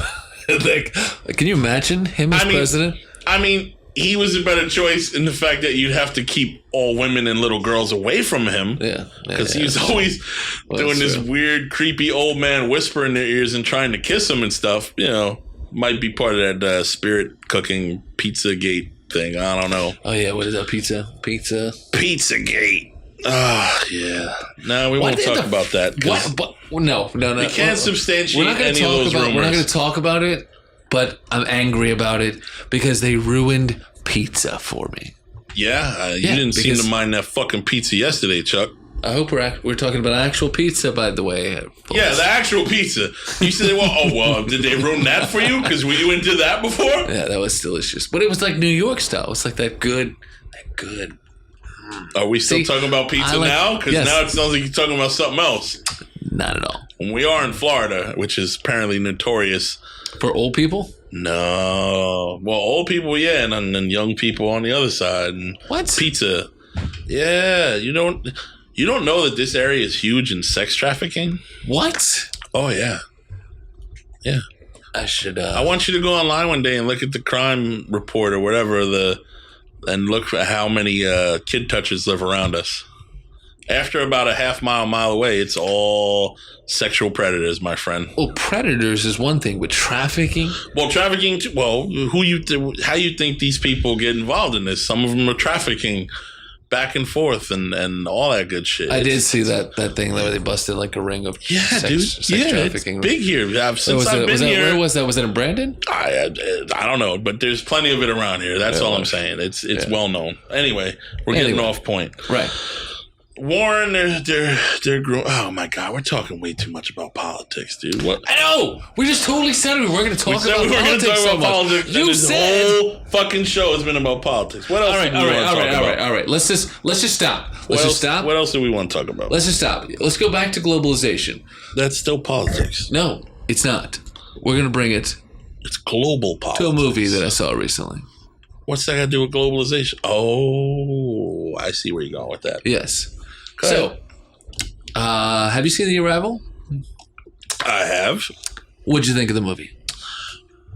Speaker 3: Like, can you imagine him as president?
Speaker 2: I mean, he was a better choice in the fact that you'd have to keep all women and little girls away from him.
Speaker 3: Yeah,
Speaker 2: because he was always doing this weird, creepy old man whisper in their ears and trying to kiss them and stuff. You know, might be part of that spirit cooking Pizzagate thing. I don't know.
Speaker 3: Oh yeah, what is that? Pizzagate.
Speaker 2: Oh yeah. No, we won't talk about that.
Speaker 3: No.
Speaker 2: We can't substantiate any of those rumors.
Speaker 3: We're not going to talk about it. But I'm angry about it because they ruined pizza for me.
Speaker 2: Yeah, you didn't seem to mind that fucking pizza yesterday, Chuck.
Speaker 3: I hope we're talking about actual pizza, by the way. Folks.
Speaker 2: Yeah, the actual pizza. You said, did they ruin that for you? Because were you into that before?
Speaker 3: Yeah, that was delicious. But it was like New York style. It's like that good.
Speaker 2: Are we still talking about pizza now? Because now it sounds like you're talking about something else.
Speaker 3: Not at all.
Speaker 2: When we are in Florida, which is apparently notorious.
Speaker 3: For old people?
Speaker 2: No. Well, old people, yeah, and then young people on the other side. And
Speaker 3: what?
Speaker 2: Pizza. Yeah, you don't know that this area is huge in sex trafficking?
Speaker 3: What?
Speaker 2: Oh, yeah. Yeah.
Speaker 3: I should.
Speaker 2: I want you to go online one day and look at the crime report or whatever, and look at how many kid touchers live around us. After about a mile away, it's all sexual predators, my friend.
Speaker 3: Well, predators is one thing, but trafficking?
Speaker 2: Well, trafficking, how you think these people get involved in this? Some of them are trafficking back and forth and all that good shit.
Speaker 3: I did see that thing where they busted like a ring of sex trafficking.
Speaker 2: It's big here. Since I've been here.
Speaker 3: Where was that? Was it in Brandon?
Speaker 2: I don't know, but there's plenty of it around here. That's all I'm saying. It's well known. Anyway, we're getting off point.
Speaker 3: Right.
Speaker 2: Warren, they're growing. Oh my God, we're talking way too much about politics, dude. What?
Speaker 3: I know. We just totally said we weren't going to talk about politics.
Speaker 2: You said the whole fucking show has been about politics. What else?
Speaker 3: All right. Let's just stop.
Speaker 2: What else do we want to talk about?
Speaker 3: Let's just stop. Let's go back to globalization.
Speaker 2: That's still politics.
Speaker 3: No, it's not. We're going to bring it.
Speaker 2: It's global politics.
Speaker 3: To a movie that I saw recently.
Speaker 2: What's that got to do with globalization? Oh, I see where you're going with that.
Speaker 3: Yes. So, have you seen The Arrival?
Speaker 2: I have.
Speaker 3: What'd you think of the movie?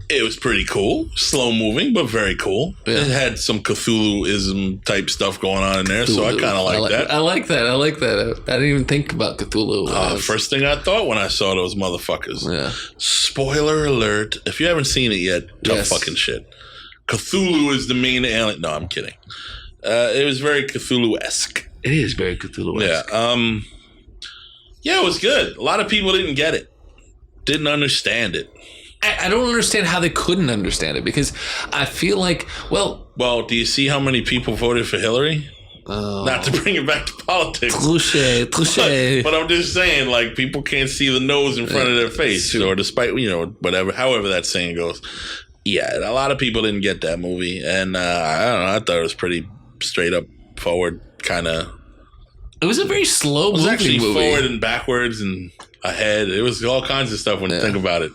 Speaker 2: It was pretty cool. Slow moving, but very cool. Yeah. It had some Cthulhu-ism type stuff going on in there, so I kind of like that.
Speaker 3: I like that. I didn't even think about Cthulhu.
Speaker 2: First thing I thought when I saw those motherfuckers. Yeah. Spoiler alert. If you haven't seen it yet, tough fucking shit. Cthulhu is the main alien. No, I'm kidding. It was very Cthulhu-esque.
Speaker 3: It is very Cthulhu-esque.
Speaker 2: Yeah. Yeah, it was good. A lot of people didn't get it. Didn't understand it.
Speaker 3: I don't understand how they couldn't understand it because I feel like, well,
Speaker 2: do you see how many people voted for Hillary? Not to bring it back to politics.
Speaker 3: Touché.
Speaker 2: But I'm just saying, like, people can't see the nose in front of their face, or despite, whatever, however that saying goes. Yeah, a lot of people didn't get that movie, and I don't know, I thought it was pretty straight up forward, kind of.
Speaker 3: It was a very slow movie.
Speaker 2: It was actually forward and backwards and ahead. It was all kinds of stuff when you think about it.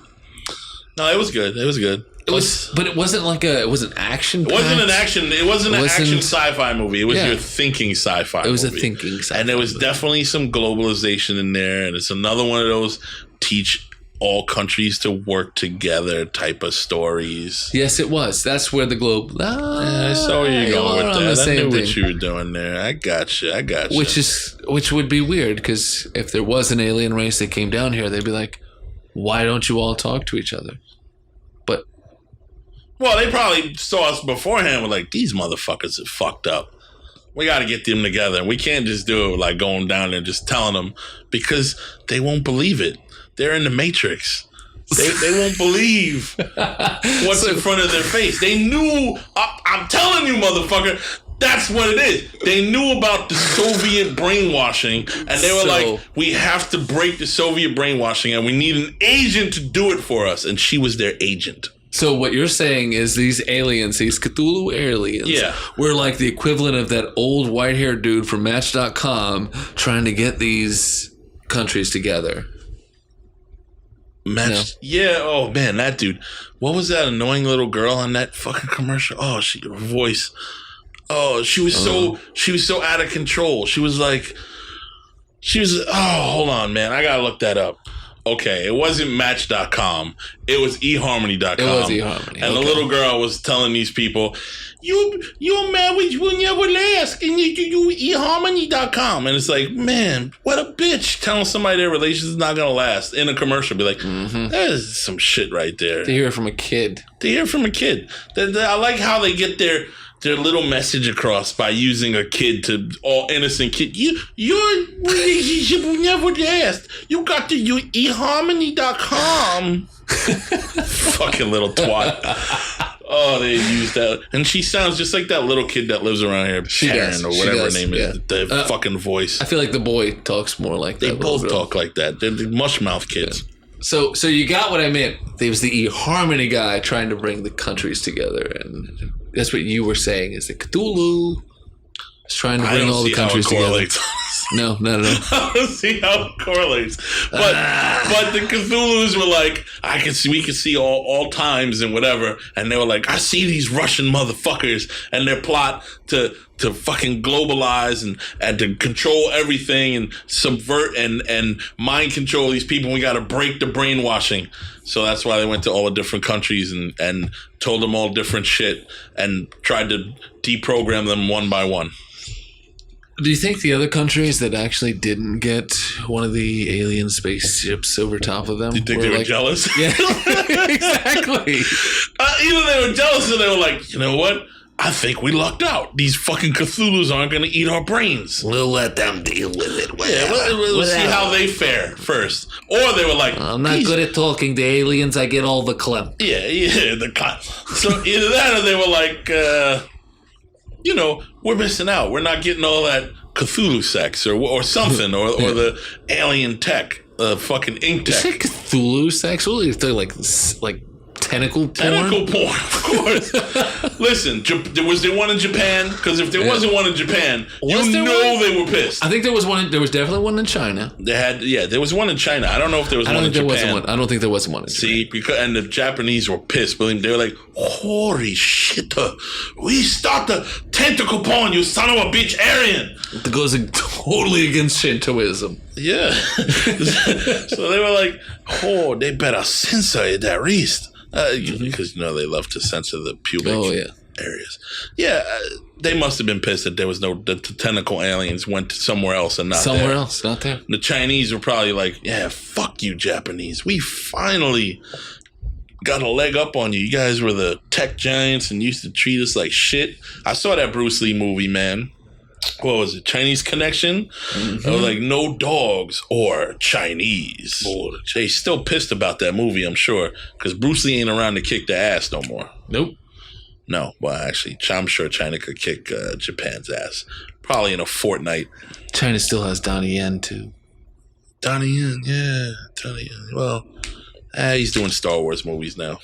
Speaker 2: No, it was good. It was good.
Speaker 3: But it wasn't like it was an action.
Speaker 2: It wasn't an action. It wasn't an action sci-fi movie. It was your thinking sci-fi.
Speaker 3: It was
Speaker 2: movie.
Speaker 3: a thinking sci-fi,
Speaker 2: and there was definitely some globalization in there. And it's another one of those teach all countries to work together type of stories.
Speaker 3: Yes, it was. That's where the globe.
Speaker 2: I saw where you're going with that. I knew what you were doing there. I got you.
Speaker 3: Which would be weird, because if there was an alien race that came down here, they'd be like, "Why don't you all talk to each other?" But
Speaker 2: well, they probably saw us beforehand. With like, these motherfuckers are fucked up. We got to get them together. We can't just do it like going down there and just telling them, because they won't believe it. They're in the Matrix. They won't believe what's in front of their face. They knew. I'm telling you, motherfucker. That's what it is. They knew about the Soviet brainwashing, and they were like, we have to break the Soviet brainwashing, and we need an agent to do it for us. And she was their agent.
Speaker 3: So what you're saying is these aliens, these Cthulhu aliens, were like the equivalent of that old white-haired dude from Match.com trying to get these countries together.
Speaker 2: Yeah. Oh man, that dude. What was that annoying little girl on that fucking commercial? Oh, her voice. Oh, she was so out of control. She was. Oh, hold on, man. I gotta look that up. Okay, it wasn't Match.com. It was eHarmony.com.
Speaker 3: It was eHarmony.
Speaker 2: And the little girl was telling these people, your marriage will never last. And you eHarmony.com. And it's like, man, what a bitch. Telling somebody their relationship is not going to last in a commercial. Be like, there's some shit right there.
Speaker 3: To hear from a kid.
Speaker 2: I like how they get their little message across by using a kid, to all innocent kid. Your relationship will never last. You got to use eHarmony.com. Fucking little twat. Oh, they used that. And she sounds just like that little kid that lives around here. Sharon or whatever her name is. The fucking voice.
Speaker 3: I feel like the boy talks more like that.
Speaker 2: They both talk like that. They're the mushmouth kids.
Speaker 3: Yeah. So you got what I meant. There was the eHarmony guy trying to bring the countries together, and that's what you were saying is that Cthulhu is trying to bring all the countries together. No.
Speaker 2: I don't see how it correlates. But the Cthulhus were like, we could see all times and whatever, and they were like, I see these Russian motherfuckers and their plot to fucking globalize and to control everything and subvert and mind control these people. We got to break the brainwashing. So that's why they went to all the different countries and told them all different shit and tried to deprogram them one by one.
Speaker 3: Do you think the other countries that actually didn't get one of the alien spaceships over top of them?
Speaker 2: Do you think they were jealous?
Speaker 3: Yeah, exactly.
Speaker 2: Either they were jealous or they were like, you know what? I think we lucked out. These fucking Cthulhus aren't going to eat our brains.
Speaker 3: We'll let them deal with it.
Speaker 2: We'll see how they fare first. Or they were like,
Speaker 3: I'm not good at talking to aliens. I get all the clem.
Speaker 2: Yeah, the clem. So either that or they were like, we're missing out. We're not getting all that Cthulhu sex or something or the alien tech, fucking ink tech.
Speaker 3: You said Cthulhu sex? What are you talking, like tentacle porn?
Speaker 2: Tentacle porn, of course. Listen, was there one in Japan? Because if there wasn't one in Japan, they were pissed.
Speaker 3: I think there was one. There was definitely one in China.
Speaker 2: There was one in China. I don't know if there was one in Japan.
Speaker 3: I don't think there was one in Japan.
Speaker 2: See, and the Japanese were pissed. They were like, holy shit, we start the tentacle porn, you son of a bitch, Aryan.
Speaker 3: It goes totally against Shintoism.
Speaker 2: Yeah. So they were like, they better censor it at least. Because they love to censor the pubic areas. Yeah, they must have been pissed that there was the tentacle aliens went somewhere else and not there. The Chinese were probably like, yeah, fuck you, Japanese. We finally got a leg up on you. You guys were the tech giants and used to treat us like shit. I saw that Bruce Lee movie, man. What was it? Chinese Connection? Mm-hmm. I was like, no dogs or Chinese. Boy, they still pissed about that movie, I'm sure, because Bruce Lee ain't around to kick the ass no more.
Speaker 3: Nope.
Speaker 2: No, well, actually, I'm sure China could kick Japan's ass. Probably in a fortnight.
Speaker 3: China still has Donnie Yen, too.
Speaker 2: Donnie Yen, yeah. Donnie Yen. Well, he's doing Star Wars movies now.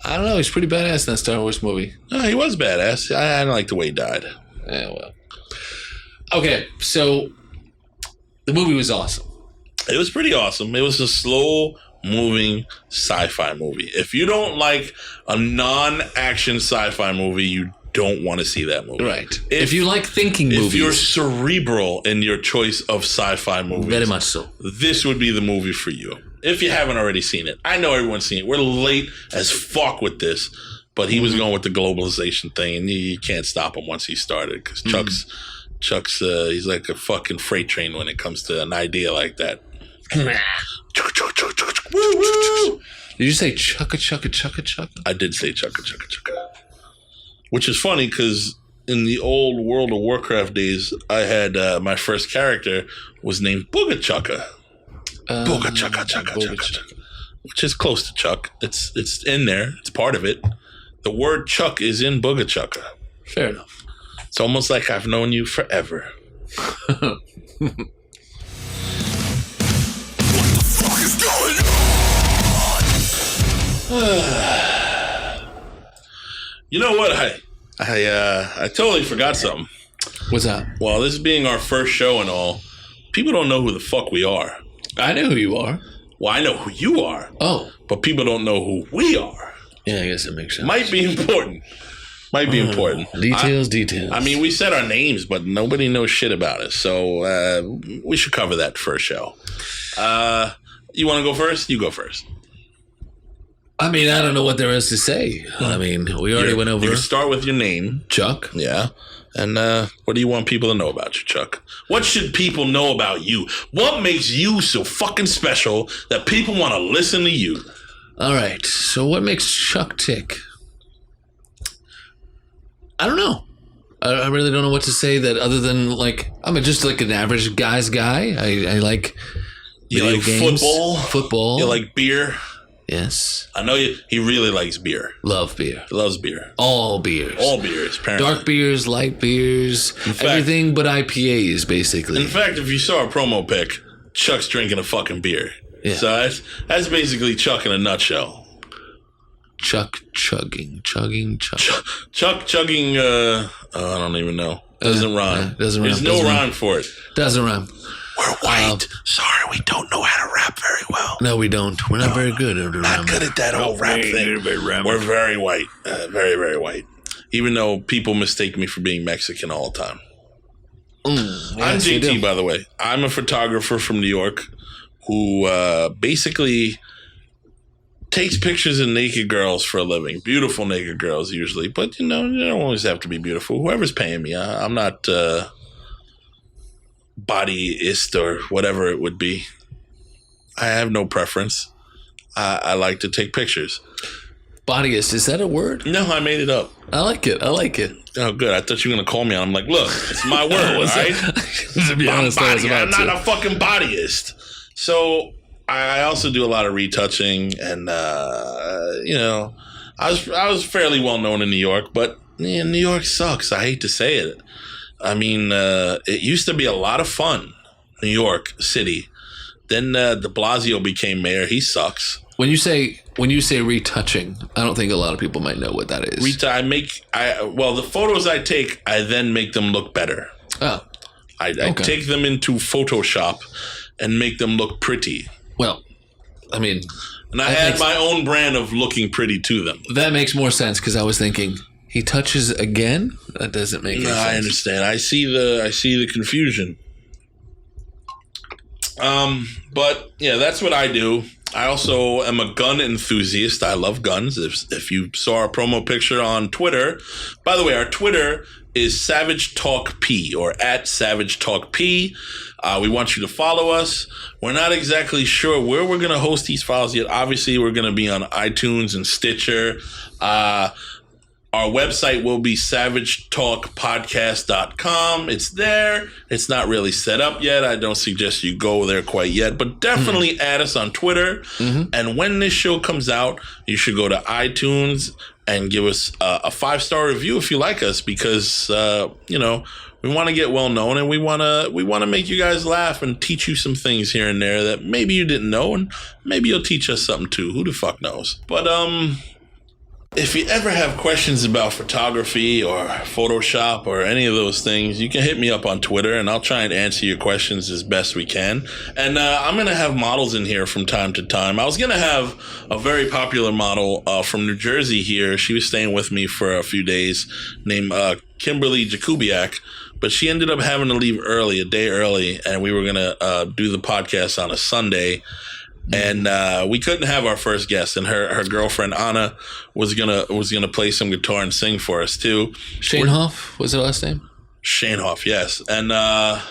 Speaker 3: I don't know. He's pretty badass in that Star Wars movie.
Speaker 2: No, he was badass. I don't like the way he died.
Speaker 3: Yeah, well. Okay, so the movie was awesome.
Speaker 2: It was pretty awesome. It was a slow-moving sci-fi movie. If you don't like a non-action sci-fi movie, you don't want to see that movie.
Speaker 3: Right. If you like thinking movies.
Speaker 2: If you're cerebral in your choice of sci-fi movies.
Speaker 3: Very much so.
Speaker 2: This would be the movie for you. If you haven't already seen it. I know everyone's seen it. We're late as fuck with this. But he was going with the globalization thing. And you can't stop him once he started. Because Chuck's he's like a fucking freight train when it comes to an idea like that.
Speaker 3: Did you say chugga chugga chugga chugga?
Speaker 2: I did say chugga chugga chugga. Which is funny because in the old World of Warcraft days, I had my first character was named Booga Chugga. Booga Chugga Chugga Chugga Chugga. Which is close to Chuck. It's in there. It's part of it. The word Chuck is in Booga Chugga.
Speaker 3: Fair enough.
Speaker 2: It's almost like I've known you forever.
Speaker 1: What the fuck is going on?
Speaker 2: You know what? I totally forgot something.
Speaker 3: What's that?
Speaker 2: Well, this being our first show and all, people don't know who the fuck we are.
Speaker 3: I know who you are.
Speaker 2: Well, I know who you are.
Speaker 3: Oh.
Speaker 2: But people don't know who we are.
Speaker 3: Yeah, I guess it makes sense.
Speaker 2: Might be important.
Speaker 3: Details.
Speaker 2: I mean, we said our names, but nobody knows shit about us. So we should cover that first show. You want to go first? You go first.
Speaker 3: I mean, I don't know what there is to say. I mean, we already went over.
Speaker 2: You can start with your name.
Speaker 3: Chuck.
Speaker 2: Yeah. And what do you want people to know about you, Chuck? What should people know about you? What makes you so fucking special that people want to listen to you?
Speaker 3: All right. So what makes Chuck tick? I don't know. I really don't know what to say that other than like I'm just like an average guy's guy. I like
Speaker 2: You like
Speaker 3: games,
Speaker 2: football? You like beer?
Speaker 3: Yes.
Speaker 2: I know he really likes beer.
Speaker 3: Love beer.
Speaker 2: He loves beer.
Speaker 3: All beers.
Speaker 2: All beers, apparently.
Speaker 3: Dark beers, light beers, everything but IPAs, basically.
Speaker 2: In fact, if you saw a promo pic, Chuck's drinking a fucking beer.
Speaker 3: Yeah.
Speaker 2: So that's basically Chuck in a nutshell.
Speaker 3: Chuck chugging.
Speaker 2: Chuck chugging, I don't even know. Doesn't rhyme.
Speaker 3: Doesn't rhyme.
Speaker 2: There's no rhyme for it.
Speaker 3: Doesn't rhyme.
Speaker 2: We're white. Sorry, we don't know how to rap very well.
Speaker 3: No, we don't. We're not very good at
Speaker 2: Not good at that old rap thing. We're very white. Very, very white. Even though people mistake me for being Mexican all the time. I'm JT, by the way. I'm a photographer from New York who basically takes pictures of naked girls for a living. Beautiful naked girls, usually. But, you know, they don't always have to be beautiful. Whoever's paying me. I'm not bodyist or whatever it would be. I have no preference. I like to take pictures.
Speaker 3: Bodyist, is that a word?
Speaker 2: No, I made it up.
Speaker 3: I like it.
Speaker 2: Oh, good. I thought you were going to call me on. I'm like, look, it's my word, all right?
Speaker 3: To be honest,
Speaker 2: I'm not a fucking bodyist. So I also do a lot of retouching, and you know, I was fairly well known in New York, but New York sucks. I hate to say it. I mean, it used to be a lot of fun, New York City. Then de Blasio became mayor. He sucks.
Speaker 3: When you say retouching, I don't think a lot of people might know what that is.
Speaker 2: The photos I take, I then make them look better.
Speaker 3: Oh,
Speaker 2: I take them into Photoshop and make them look pretty.
Speaker 3: Well, I mean,
Speaker 2: and I add my own brand of looking pretty to them.
Speaker 3: That makes more sense because I was thinking he touches again. That doesn't make any sense.
Speaker 2: I understand. I see the confusion. But yeah, that's what I do. I also am a gun enthusiast. I love guns. If you saw our promo picture on Twitter, by the way, our Twitter is Savage Talk P or at Savage Talk P. We want you to follow us. We're not exactly sure where we're going to host these files yet. Obviously, we're going to be on iTunes and Stitcher. Our website will be savagetalkpodcast.com. It's there. It's not really set up yet. I don't suggest you go there quite yet, but definitely add us on Twitter. Mm-hmm. And when this show comes out, you should go to iTunes, and give us a 5-star review if you like us, because we want to get well known, and we want to make you guys laugh and teach you some things here and there that maybe you didn't know, and maybe you'll teach us something too. Who the fuck knows? But if you ever have questions about photography or Photoshop or any of those things, you can hit me up on Twitter, and I'll try and answer your questions as best we can. And I'm going to have models in here from time to time. I was going to have a very popular model from New Jersey here. She was staying with me for a few days, named Kimberly Jakubiak, but she ended up having to leave a day early, and we were going to do the podcast on a Sunday. And we couldn't have our first guest, and her girlfriend Anna was gonna play some guitar and sing for us too.
Speaker 3: Shanehoff was her last name.
Speaker 2: Shanehoff, yes. And I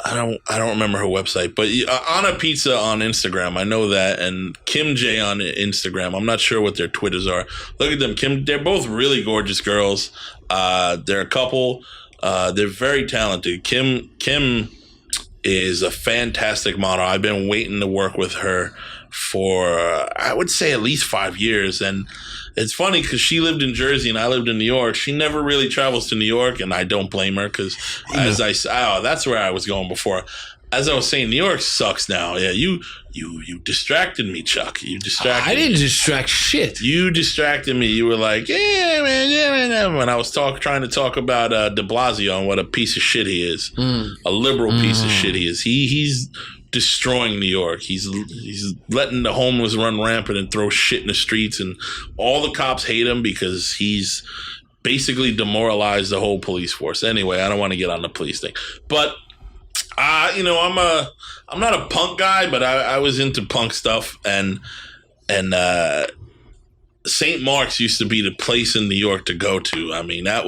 Speaker 2: don't remember her website, but Anna Pizza on Instagram, I know that, and Kim J on Instagram. I'm not sure what their Twitters are. Look at them, they're both really gorgeous girls. They're a couple. They're very talented. Kim is a fantastic model. I've been waiting to work with her for, I would say, at least 5 years. And it's funny because she lived in Jersey and I lived in New York. She never really travels to New York, and I don't blame her because, that's where I was going before. As I was saying, New York sucks now. Yeah, you distracted me, Chuck. You distracted me.
Speaker 3: I didn't distract shit.
Speaker 2: You distracted me. You were like, yeah, man. When I was trying to talk about de Blasio and what a piece of shit he is. A liberal piece of shit he is. He's destroying New York. He's letting the homeless run rampant and throw shit in the streets, and all the cops hate him because he's basically demoralized the whole police force. Anyway, I don't want to get on the police thing. But I'm not a punk guy, but I was into punk stuff, and St. Mark's used to be the place in New York to go to. I mean, that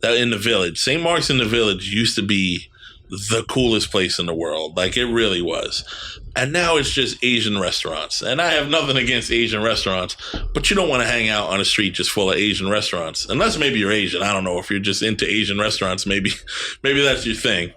Speaker 2: in the Village. St. Mark's in the Village used to be the coolest place in the world. Like, it really was. And now it's just Asian restaurants. And I have nothing against Asian restaurants, but you don't want to hang out on a street just full of Asian restaurants. Unless maybe you're Asian. I don't know. If you're just into Asian restaurants, maybe that's your thing.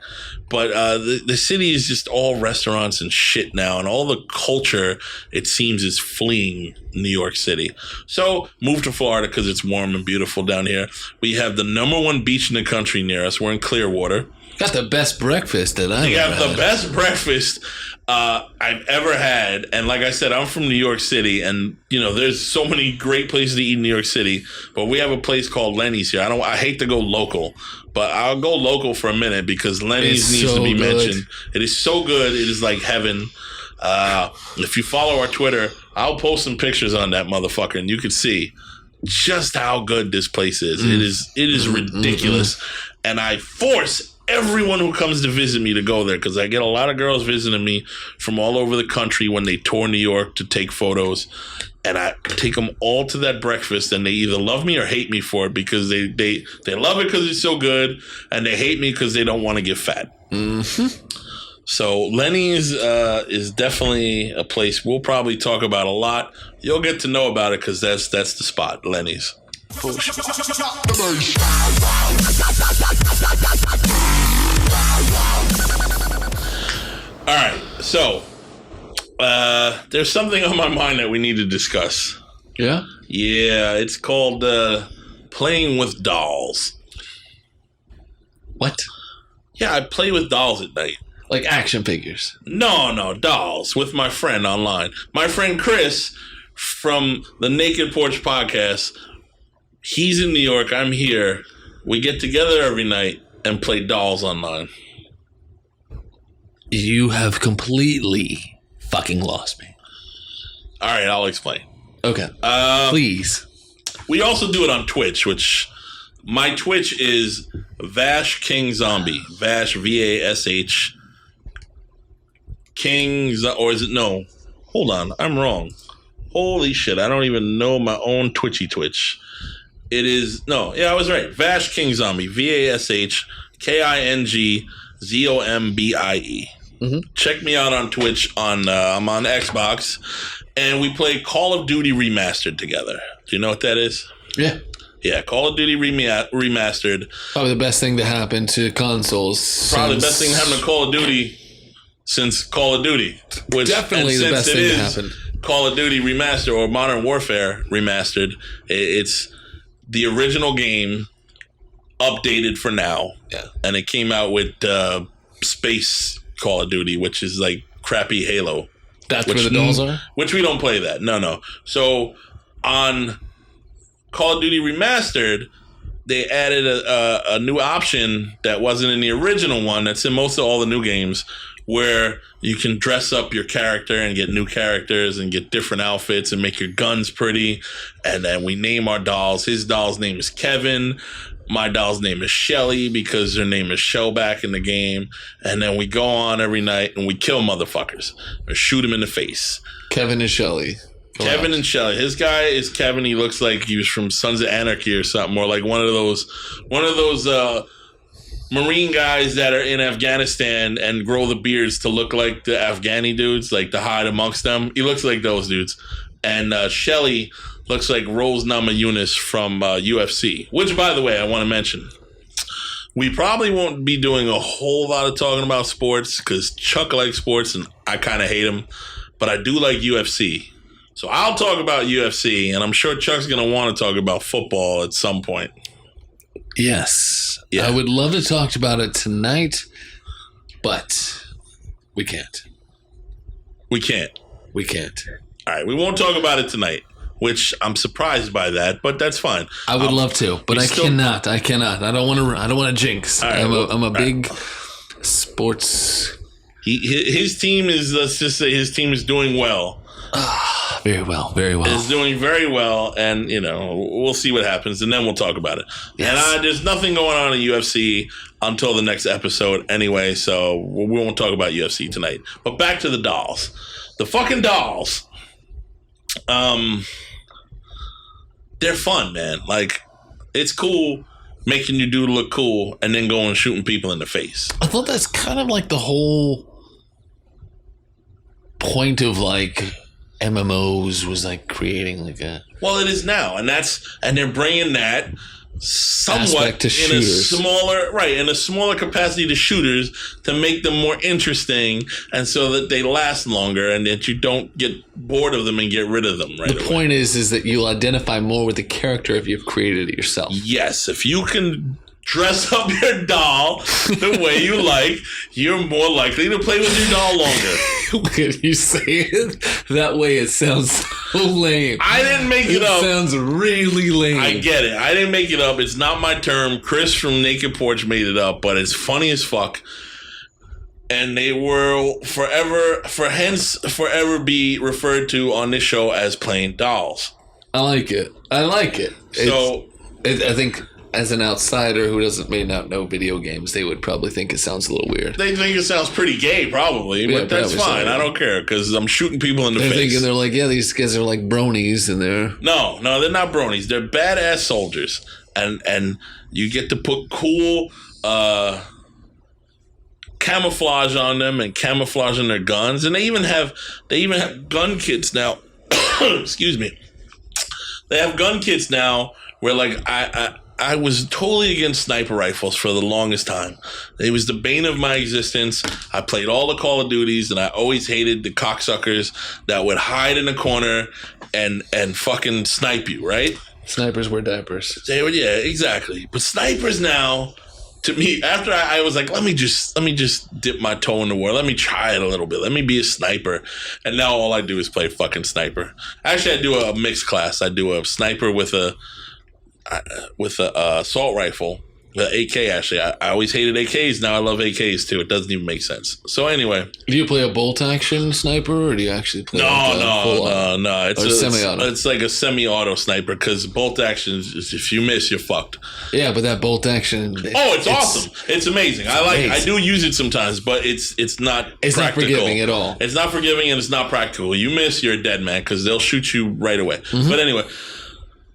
Speaker 2: But the city is just all restaurants and shit now. And all the culture, it seems, is fleeing New York City. So move to Florida because it's warm and beautiful down here. We have the #1 beach in the country near us. We're in Clearwater.
Speaker 3: Got the best breakfast that I've ever had.
Speaker 2: You have the best breakfast I've ever had. And like I said, I'm from New York City, and there's so many great places to eat in New York City, but we have a place called Lenny's here. I hate to go local, but I'll go local for a minute because Lenny's needs to be mentioned. It is so good. It is like heaven. If you follow our Twitter, I'll post some pictures on that motherfucker, and you can see just how good this place is. It is ridiculous. And I force everyone who comes to visit me to go there because I get a lot of girls visiting me from all over the country when they tour New York to take photos, and I take them all to that breakfast, and they either love me or hate me for it because they love it because it's so good, and they hate me because they don't want to get fat. So Lenny's is definitely a place we'll probably talk about a lot. You'll get to know about it because that's the spot, Lenny's. All right, so there's something on my mind that we need to discuss.
Speaker 3: Yeah?
Speaker 2: Yeah, it's called playing with dolls.
Speaker 3: What?
Speaker 2: Yeah, I play with dolls at night.
Speaker 3: Like action figures?
Speaker 2: No, dolls with my friend online. My friend Chris from the Naked Porch podcast. He's in New York. I'm here. We get together every night and play dolls online.
Speaker 3: You have completely fucking lost me.
Speaker 2: All right, I'll explain.
Speaker 3: Okay. Please.
Speaker 2: We also do it on Twitch, which my Twitch is Vash King Zombie. Vash, VASH. King, or is it? No. Hold on. I'm wrong. Holy shit. I don't even know my own Twitch. It is, no, yeah, I was right. Vash King Zombie, VASH KING ZOMBIE. Check me out on Twitch. I'm on Xbox, and we play Call of Duty Remastered together. Do you know what that is? Yeah, Call of Duty Remastered.
Speaker 3: Probably the best thing to happen to consoles.
Speaker 2: Probably the best thing to happen to Call of Duty since Call of Duty.
Speaker 3: Definitely the best thing to happen.
Speaker 2: Call of Duty Remastered or Modern Warfare Remastered. It's the original game updated for now.
Speaker 3: Yeah.
Speaker 2: And it came out with Space Call of Duty, which is like crappy Halo.
Speaker 3: That's where the dolls are?
Speaker 2: Which we don't play that. No. So on Call of Duty Remastered, they added a new option that wasn't in the original one. That's in most of all the new games, where you can dress up your character and get new characters and get different outfits and make your guns pretty. And then we name our dolls. His doll's name is Kevin. My doll's name is Shelly because her name is Shellback in the game. And then we go on every night and we kill motherfuckers or shoot them in the face.
Speaker 3: Kevin and Shelly.
Speaker 2: Kevin and Shelly. His guy is Kevin. He looks like he was from Sons of Anarchy or something, or like one of those Marine guys that are in Afghanistan and grow the beards to look like the Afghani dudes, like to hide amongst them. He looks like those dudes. And Shelly looks like Rose Namajunas from UFC, which, by the way, I want to mention. We probably won't be doing a whole lot of talking about sports because Chuck likes sports and I kind of hate him, but I do like UFC. So I'll talk about UFC, and I'm sure Chuck's going to want to talk about football at some point.
Speaker 3: Yes.
Speaker 2: Yeah.
Speaker 3: I would love to talk about it tonight, but we can't.
Speaker 2: We can't.
Speaker 3: We can't.
Speaker 2: All right, we won't talk about it tonight, which I'm surprised by that, but that's fine.
Speaker 3: I would love to, but I cannot. I don't want to jinx.
Speaker 2: Right,
Speaker 3: I'm a big sports.
Speaker 2: His team is, let's just say his team is doing well.
Speaker 3: Very well. Very well.
Speaker 2: Is doing very well, and we'll see what happens, and then we'll talk about it. Yes. And there's nothing going on in UFC until the next episode anyway, so we won't talk about UFC tonight. But back to the dolls. The fucking dolls. They're fun, man. Like, it's cool making your dude look cool and then going shooting people in the face.
Speaker 3: I thought that's kind of like the whole point of like MMOs was like creating like a.
Speaker 2: Well, it is now, and they're bringing that somewhat
Speaker 3: to
Speaker 2: in a smaller capacity to shooters to make them more interesting, and so that they last longer, and that you don't get bored of them and get rid of them. Right.
Speaker 3: The point is that you'll identify more with the character if you've created it yourself.
Speaker 2: Yes, if you can dress up your doll the way you like, you're more likely to play with your doll longer.
Speaker 3: When you say it that way, it sounds so lame.
Speaker 2: I didn't make it up.
Speaker 3: It sounds really lame.
Speaker 2: I get it. I didn't make it up. It's not my term. Chris from Naked Porch made it up, but it's funny as fuck. And they will forever be referred to on this show as playing dolls.
Speaker 3: I like it. So I think, as an outsider who may not know video games, they would probably think it sounds a little weird.
Speaker 2: They think it sounds pretty gay, probably, but that's fine. I don't care because I'm shooting people in the face.
Speaker 3: They're thinking they're like, yeah, these guys are like bronies, and they're
Speaker 2: no, they're not bronies. They're badass soldiers, and you get to put cool camouflage on them and camouflage on their guns, and they even have gun kits now. Excuse me. They have gun kits now where like I was totally against sniper rifles for the longest time. It was the bane of my existence. I played all the Call of Duties, and I always hated the cocksuckers that would hide in a corner and fucking snipe you, right?
Speaker 3: Snipers wear diapers.
Speaker 2: They would, yeah, exactly. But snipers now, to me, after I was like, let me just dip my toe in the water. Let me try it a little bit. Let me be a sniper. And now all I do is play fucking sniper. Actually, I do a mixed class. I do a sniper with a assault rifle, the AK. Actually, I always hated AKs. Now I love AKs too. It doesn't even make sense. So anyway,
Speaker 3: do you play a bolt action sniper, or do you actually play?
Speaker 2: No.
Speaker 3: Semi-auto.
Speaker 2: It's like a semi-auto sniper because bolt action is if you miss, you're fucked.
Speaker 3: Yeah, but that bolt action.
Speaker 2: It's awesome. It's amazing. I do use it sometimes, but it's not.
Speaker 3: It's
Speaker 2: practical.
Speaker 3: Not forgiving at all.
Speaker 2: It's not forgiving and it's not practical. You miss, you're a dead man because they'll shoot you right away. Mm-hmm. But anyway.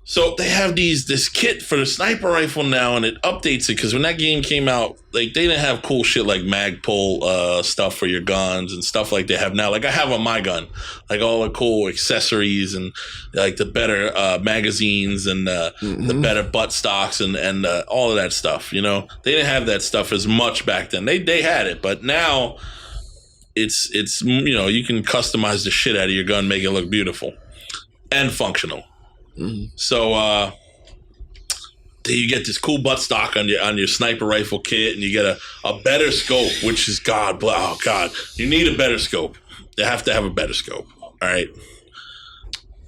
Speaker 2: So they have this kit for the sniper rifle now, and it updates it because when that game came out, like they didn't have cool shit like mag pull stuff for your guns and stuff like they have now. Like I have on my gun, like all the cool accessories and like the better magazines and the better butt stocks and all of that stuff. You know, they didn't have that stuff as much back then. They had it, but now it's you can customize the shit out of your gun, make it look beautiful and functional. So you get this cool buttstock on your sniper rifle kit, and you get a better scope, which is God, you need a better scope. You have to have a better scope. All right.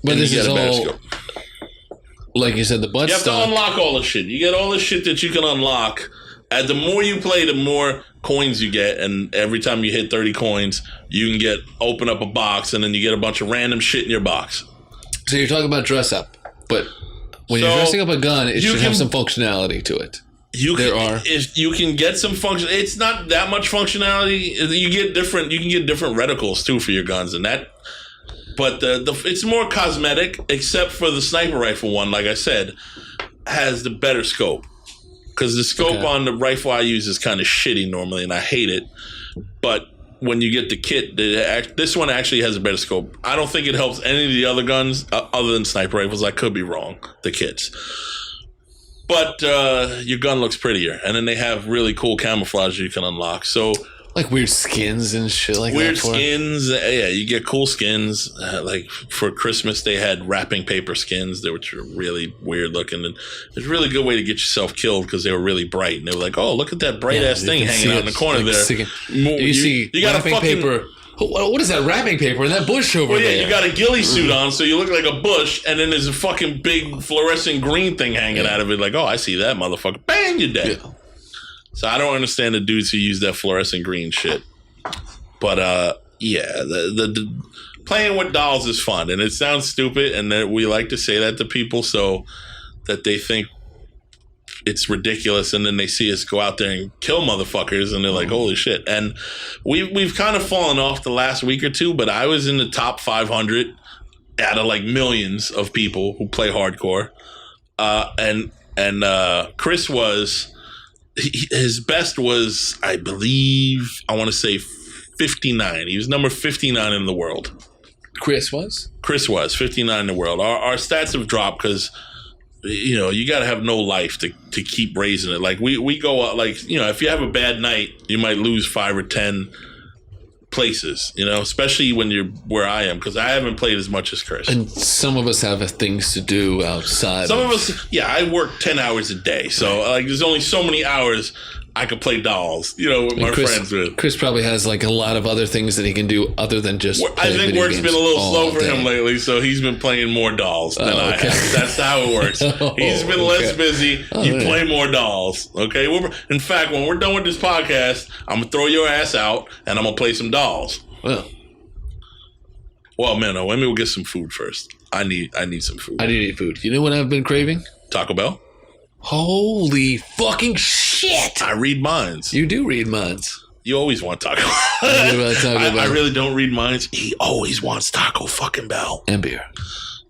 Speaker 3: But
Speaker 2: and
Speaker 3: this is all,
Speaker 2: scope.
Speaker 3: Like you said, the buttstock.
Speaker 2: You have to unlock all the shit. You get all the shit that you can unlock. And the more you play, the more coins you get. And every time you hit 30 coins, you can open up a box, and then you get a bunch of random shit in your box.
Speaker 3: So you're talking about dress up, but when you're dressing up a gun, it should have some functionality to it. If you can get some function, it's not that much functionality. You can get different reticles too for your guns and that. But it's more cosmetic, except for the sniper rifle one. Like I said, has the better scope, because the scope on the rifle I use is kind of shitty normally, and I hate it. But when you get the kit, this one actually has a better scope. I don't think it helps any of the other guns other than sniper rifles. I could be wrong. The kits. But your gun looks prettier, and then they have really cool camouflage you can unlock. So like weird skins and shit like
Speaker 2: weird
Speaker 3: that.
Speaker 2: Skins, yeah. You get cool skins. Like for Christmas, they had wrapping paper skins, which were really weird looking, and it's a really good way to get yourself killed because they were really bright. And they were like, "Oh, look at that bright ass thing hanging out in the corner there."
Speaker 3: You got wrapping paper. What is that wrapping paper in that bush over there?
Speaker 2: You got a ghillie suit on, so you look like a bush, and then there's a fucking big fluorescent green thing hanging out of it. Like, oh, I see that motherfucker. Bang, you're dead. Yeah. So I don't understand the dudes who use that fluorescent green shit. But the playing with dolls is fun, and it sounds stupid, and that we like to say that to people so that they think it's ridiculous, and then they see us go out there and kill motherfuckers, and they're like, holy shit. And we've kind of fallen off the last week or two, but I was in the top 500 out of like millions of people who play hardcore. And Chris was, his best was, I believe, I want to say 59. He was number 59 in the world.
Speaker 3: Chris was
Speaker 2: 59 in the world. Our stats have dropped because, you got to have no life to keep raising it. Like we go out, like, if you have a bad night, you might lose 5 or 10 places, especially when you're where I am, because I haven't played as much as Chris.
Speaker 3: And some of us have things to do outside.
Speaker 2: Some of us, I work 10 hours a day. So like there's only so many hours I could play dolls, with my friends with.
Speaker 3: Chris probably has like a lot of other things that he can do other than just play
Speaker 2: I think
Speaker 3: video
Speaker 2: work's
Speaker 3: games
Speaker 2: been a little slow for
Speaker 3: day.
Speaker 2: him lately, so he's been playing more dolls than I have. That's how it works. He's been less busy. You play more dolls. Okay. In fact, when we're done with this podcast, I'm gonna throw your ass out and I'm gonna play some dolls. Well, man, let me go get some food first. I need some food.
Speaker 3: I do need food. You know what I've been craving?
Speaker 2: Taco Bell.
Speaker 3: Holy fucking shit!
Speaker 2: I read minds.
Speaker 3: You do read minds.
Speaker 2: You always want Taco Bell. I really don't read minds. He always wants Taco fucking Bell.
Speaker 3: And beer.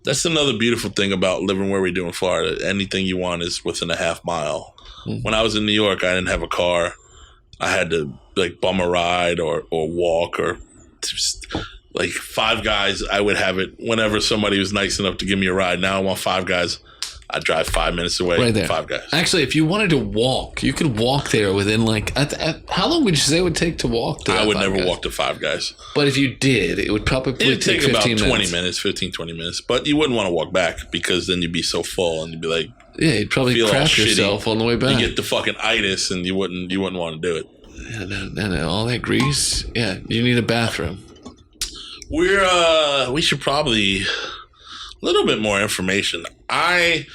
Speaker 2: That's another beautiful thing about living where we do in Florida. Anything you want is within a half mile. Mm-hmm. When I was in New York, I didn't have a car. I had to like bum a ride or walk, or just like Five Guys. I would have it whenever somebody was nice enough to give me a ride. Now I want Five Guys. I drive 5 minutes away.
Speaker 3: Right there.
Speaker 2: Five Guys.
Speaker 3: Actually, if you wanted to walk, you could walk there within like. How long would you say it would take to walk to?
Speaker 2: I would never walk to Five Guys.
Speaker 3: But if you did, it would probably take
Speaker 2: about
Speaker 3: 20
Speaker 2: minutes, 20 minutes. But you wouldn't want to walk back because then you'd be so full and you'd be like,
Speaker 3: yeah, you'd probably crap yourself on the way back.
Speaker 2: You get the fucking itis and you wouldn't want to do it.
Speaker 3: Yeah, no, all that grease. Yeah, you need a bathroom.
Speaker 2: We should probably a little bit more information. I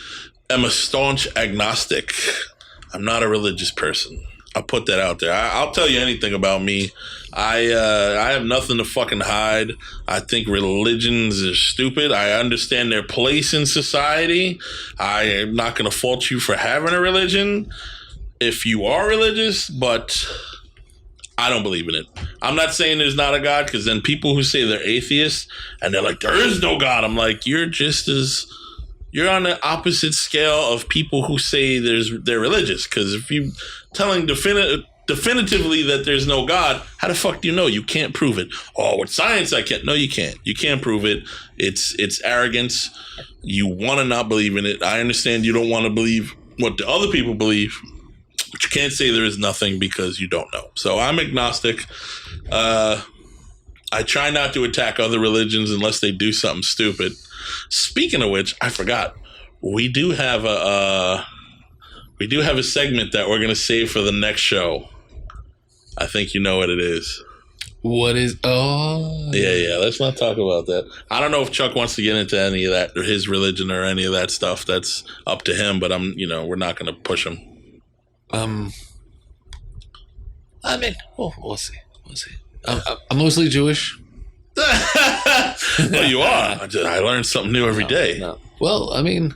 Speaker 2: am a staunch agnostic. I'm not a religious person. I'll put that out there. I'll tell you anything about me. I have nothing to fucking hide. I think religions are stupid. I understand their place in society. I am not going to fault you for having a religion if you are religious, but I don't believe in it. I'm not saying there's not a God, because then people who say they're atheists and they're like, there is no God. I'm like, you're on the opposite scale of people who say they're religious. Because if you telling definitively that there's no God, how the fuck do you know? You can't prove it. Oh, with science I can't. No, you can't. You can't prove it. It's arrogance. You want to not believe in it. I understand you don't want to believe what the other people believe, but you can't say there is nothing because you don't know. So I'm agnostic. I try not to attack other religions unless they do something stupid. Speaking of which, I forgot. We do have a segment that we're gonna save for the next show. I think you know what it is.
Speaker 3: What is? Oh,
Speaker 2: yeah. Let's not talk about that. I don't know if Chuck wants to get into any of that or his religion or any of that stuff. That's up to him. But we're not gonna push him.
Speaker 3: I mean, we'll see. I'm mostly Jewish.
Speaker 2: Well, you are. I learn something new every day.
Speaker 3: No. Well, I mean,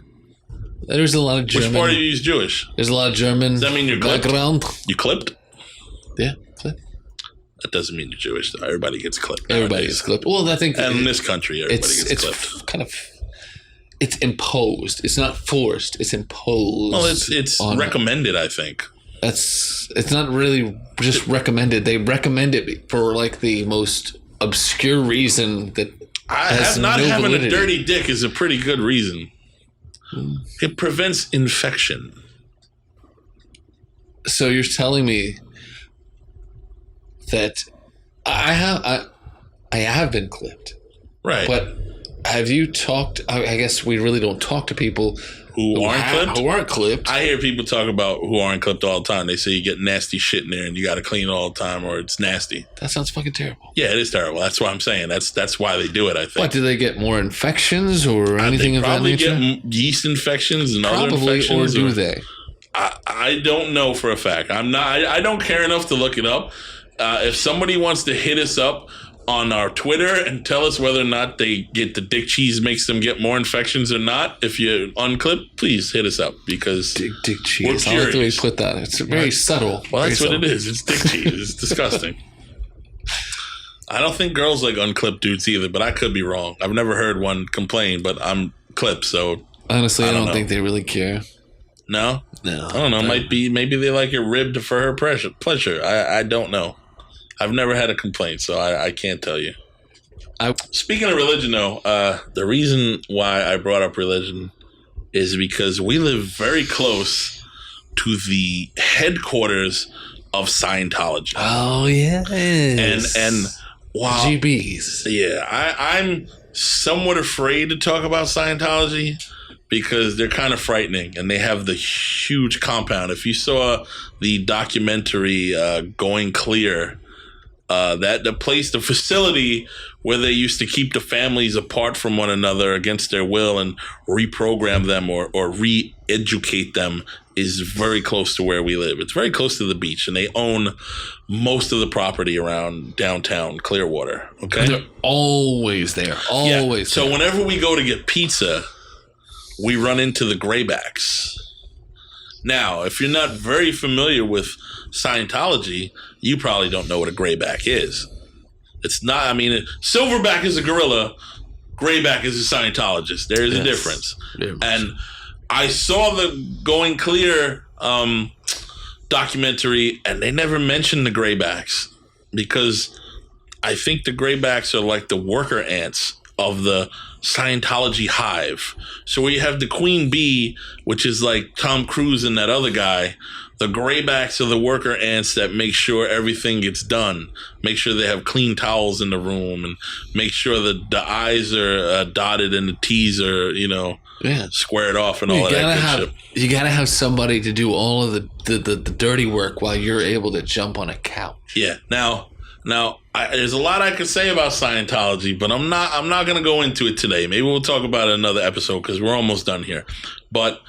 Speaker 3: there's a lot of German.
Speaker 2: Which part of you is Jewish?
Speaker 3: There's a lot of German.
Speaker 2: Does that mean you're
Speaker 3: background?
Speaker 2: You clipped?
Speaker 3: Yeah, clipped.
Speaker 2: That doesn't mean you're Jewish, though. Everybody gets clipped.
Speaker 3: Everybody gets clipped. Well, I think.
Speaker 2: And in this country, everybody gets clipped.
Speaker 3: Kind of. It's imposed. It's not forced. It's imposed.
Speaker 2: Well, it's recommended, I think.
Speaker 3: It's not really just recommended. They recommend it for like the most obscure reason that
Speaker 2: not having a dirty dick is a pretty good reason. It prevents infection.
Speaker 3: So you're telling me that I have been clipped,
Speaker 2: right?
Speaker 3: But have you talked? I guess we really don't talk to people
Speaker 2: who
Speaker 3: aren't clipped.
Speaker 2: I hear people talk about who aren't clipped all the time. They say you get nasty shit in there and you got to clean it all the time, or it's nasty.
Speaker 3: That sounds fucking terrible.
Speaker 2: Yeah, it is terrible. That's what I'm saying. That's why they do it, I think.
Speaker 3: What, do they get more infections or anything of that nature?
Speaker 2: Probably get yeast infections and other infections.
Speaker 3: Or do they?
Speaker 2: I don't know for a fact. I don't care enough to look it up. If somebody wants to hit us up on our Twitter and tell us whether or not they get the dick cheese makes them get more infections or not, if you unclip, please hit us up because
Speaker 3: dick cheese.
Speaker 2: We're curious.
Speaker 3: I like the way you put that. It's very subtle.
Speaker 2: Well, that's
Speaker 3: what
Speaker 2: it is. It's dick cheese. It's disgusting. I don't think girls like unclipped dudes either, but I could be wrong. I've never heard one complain, but I'm clipped, so
Speaker 3: honestly, I don't think they really care.
Speaker 2: No?
Speaker 3: No.
Speaker 2: I don't know. Maybe they like it ribbed for her pleasure. I don't know. I've never had a complaint, so I can't tell you. Speaking of religion, though, the reason why I brought up religion is because we live very close to the headquarters of Scientology.
Speaker 3: Oh, yes.
Speaker 2: And wow.
Speaker 3: GBs.
Speaker 2: Yeah, I'm somewhat afraid to talk about Scientology because they're kind of frightening, and they have the huge compound. If you saw the documentary Going Clear, the facility where they used to keep the families apart from one another against their will and reprogram them or re-educate them is very close to where we live. It's very close to the beach, and they own most of the property around downtown Clearwater. Okay,
Speaker 3: and they're always there. Always.
Speaker 2: Yeah. So whenever we go to get pizza, we run into the Graybacks. Now, if you're not very familiar with Scientology, you probably don't know what a Grayback is. It's not, Silverback is a gorilla, Grayback is a Scientologist. There is a difference. And I saw the Going Clear documentary, and they never mentioned the Graybacks because I think the Graybacks are like the worker ants of the Scientology hive. So where you have the queen bee, which is like Tom Cruise and that other guy, the Graybacks are the worker ants that make sure everything gets done, make sure they have clean towels in the room, and make sure that the I's are dotted and the T's are, squared off and all of that good shit.
Speaker 3: You gotta have somebody to do all of the dirty work while you're able to jump on a couch.
Speaker 2: Yeah. Now, there's a lot I could say about Scientology, but I'm not going to go into it today. Maybe we'll talk about it in another episode because we're almost done here. But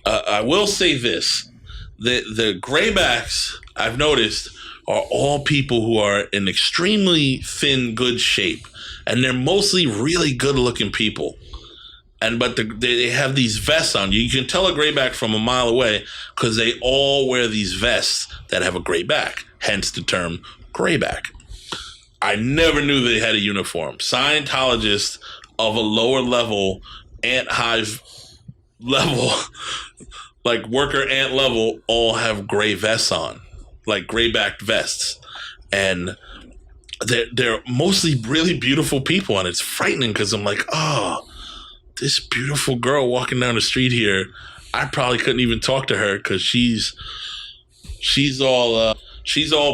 Speaker 2: I will say this: the Graybacks, I've noticed, are all people who are in extremely thin, good shape, and they're mostly really good-looking people. But they have these vests on. You can tell a Grayback from a mile away because they all wear these vests that have a gray back. Hence the term Grayback. I never knew they had a uniform. Scientologists of a lower level, ant hive level, like worker ant level, all have gray vests on, like gray-backed vests. And they're mostly really beautiful people, and it's frightening because I'm like, oh, this beautiful girl walking down the street here, I probably couldn't even talk to her because she's all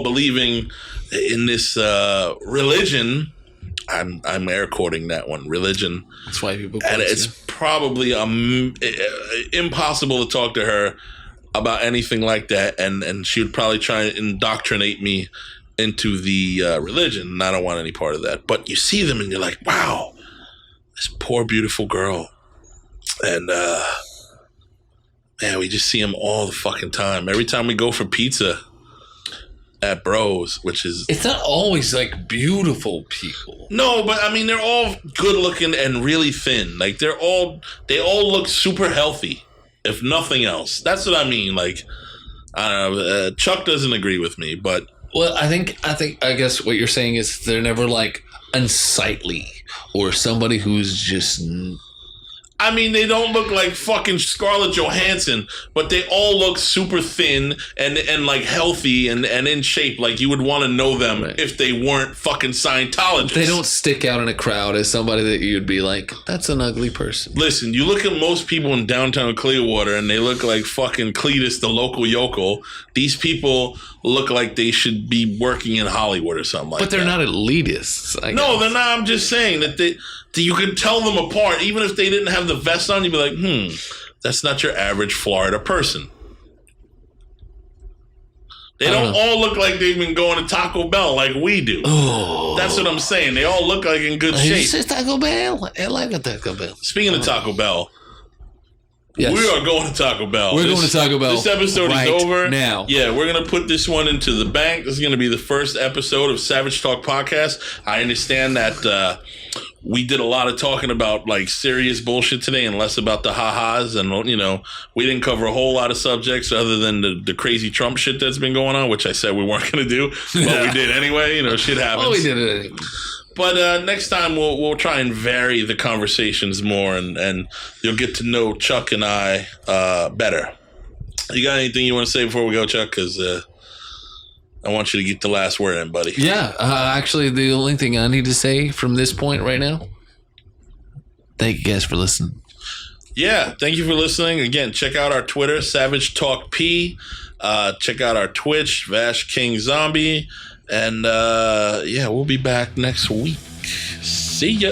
Speaker 2: believing in this religion I'm air quoting that one, religion.
Speaker 3: That's why people.
Speaker 2: And it's probably impossible to talk to her about anything like that, and she would probably try and indoctrinate me into the religion, and I don't want any part of that. But you see them and you're like, wow, this poor beautiful girl. And man, we just see them all the fucking time. Every time we go for pizza at Bros, which is...
Speaker 3: It's not always like beautiful people.
Speaker 2: No, but I mean, they're all good looking and really thin. Like they all look super healthy, if nothing else. That's what I mean. Like, I don't know. Chuck doesn't agree with me, but...
Speaker 3: Well, I guess what you're saying is they're never like unsightly or somebody who's just...
Speaker 2: I mean, they don't look like fucking Scarlett Johansson, but they all look super thin and like healthy and in shape. Like you would want to know them if they weren't fucking Scientologists.
Speaker 3: They don't stick out in a crowd as somebody that you'd be like, that's an ugly person.
Speaker 2: Listen, you look at most people in downtown Clearwater and they look like fucking Cletus, the local yokel. These people look like they should be working in Hollywood or something like that.
Speaker 3: But they're not elitists.
Speaker 2: No, they're not. I'm just saying that you can tell them apart. Even if they didn't have the vest on, you'd be like, that's not your average Florida person. They don't all look like they've been going to Taco Bell like we do.
Speaker 3: Oh.
Speaker 2: That's what I'm saying. They all look like in good shape.
Speaker 3: Is Taco Bell? I like a Taco Bell.
Speaker 2: Speaking of Taco Bell,
Speaker 3: yes.
Speaker 2: We are going to Taco Bell.
Speaker 3: We're going to Taco Bell.
Speaker 2: This episode is over
Speaker 3: now.
Speaker 2: Yeah, we're going to put this one into the bank. This is going to be the first episode of Savage Talk Podcast. I understand that we did a lot of talking about like serious bullshit today and less about the ha-has. And, we didn't cover a whole lot of subjects other than the crazy Trump shit that's been going on, which I said we weren't going to do. But we did anyway. Shit happens.
Speaker 3: Well, we did it anyway.
Speaker 2: But next time we'll try and vary the conversations more, and you'll get to know Chuck and I better. You got anything you want to say before we go, Chuck? Because I want you to get the last word in, buddy.
Speaker 3: Yeah, actually, the only thing I need to say from this point right now, thank you guys for listening.
Speaker 2: Yeah, thank you for listening. Again, check out our Twitter, Savage Talk P. Check out our Twitch, Vash King Zombie. And we'll be back next week. See ya.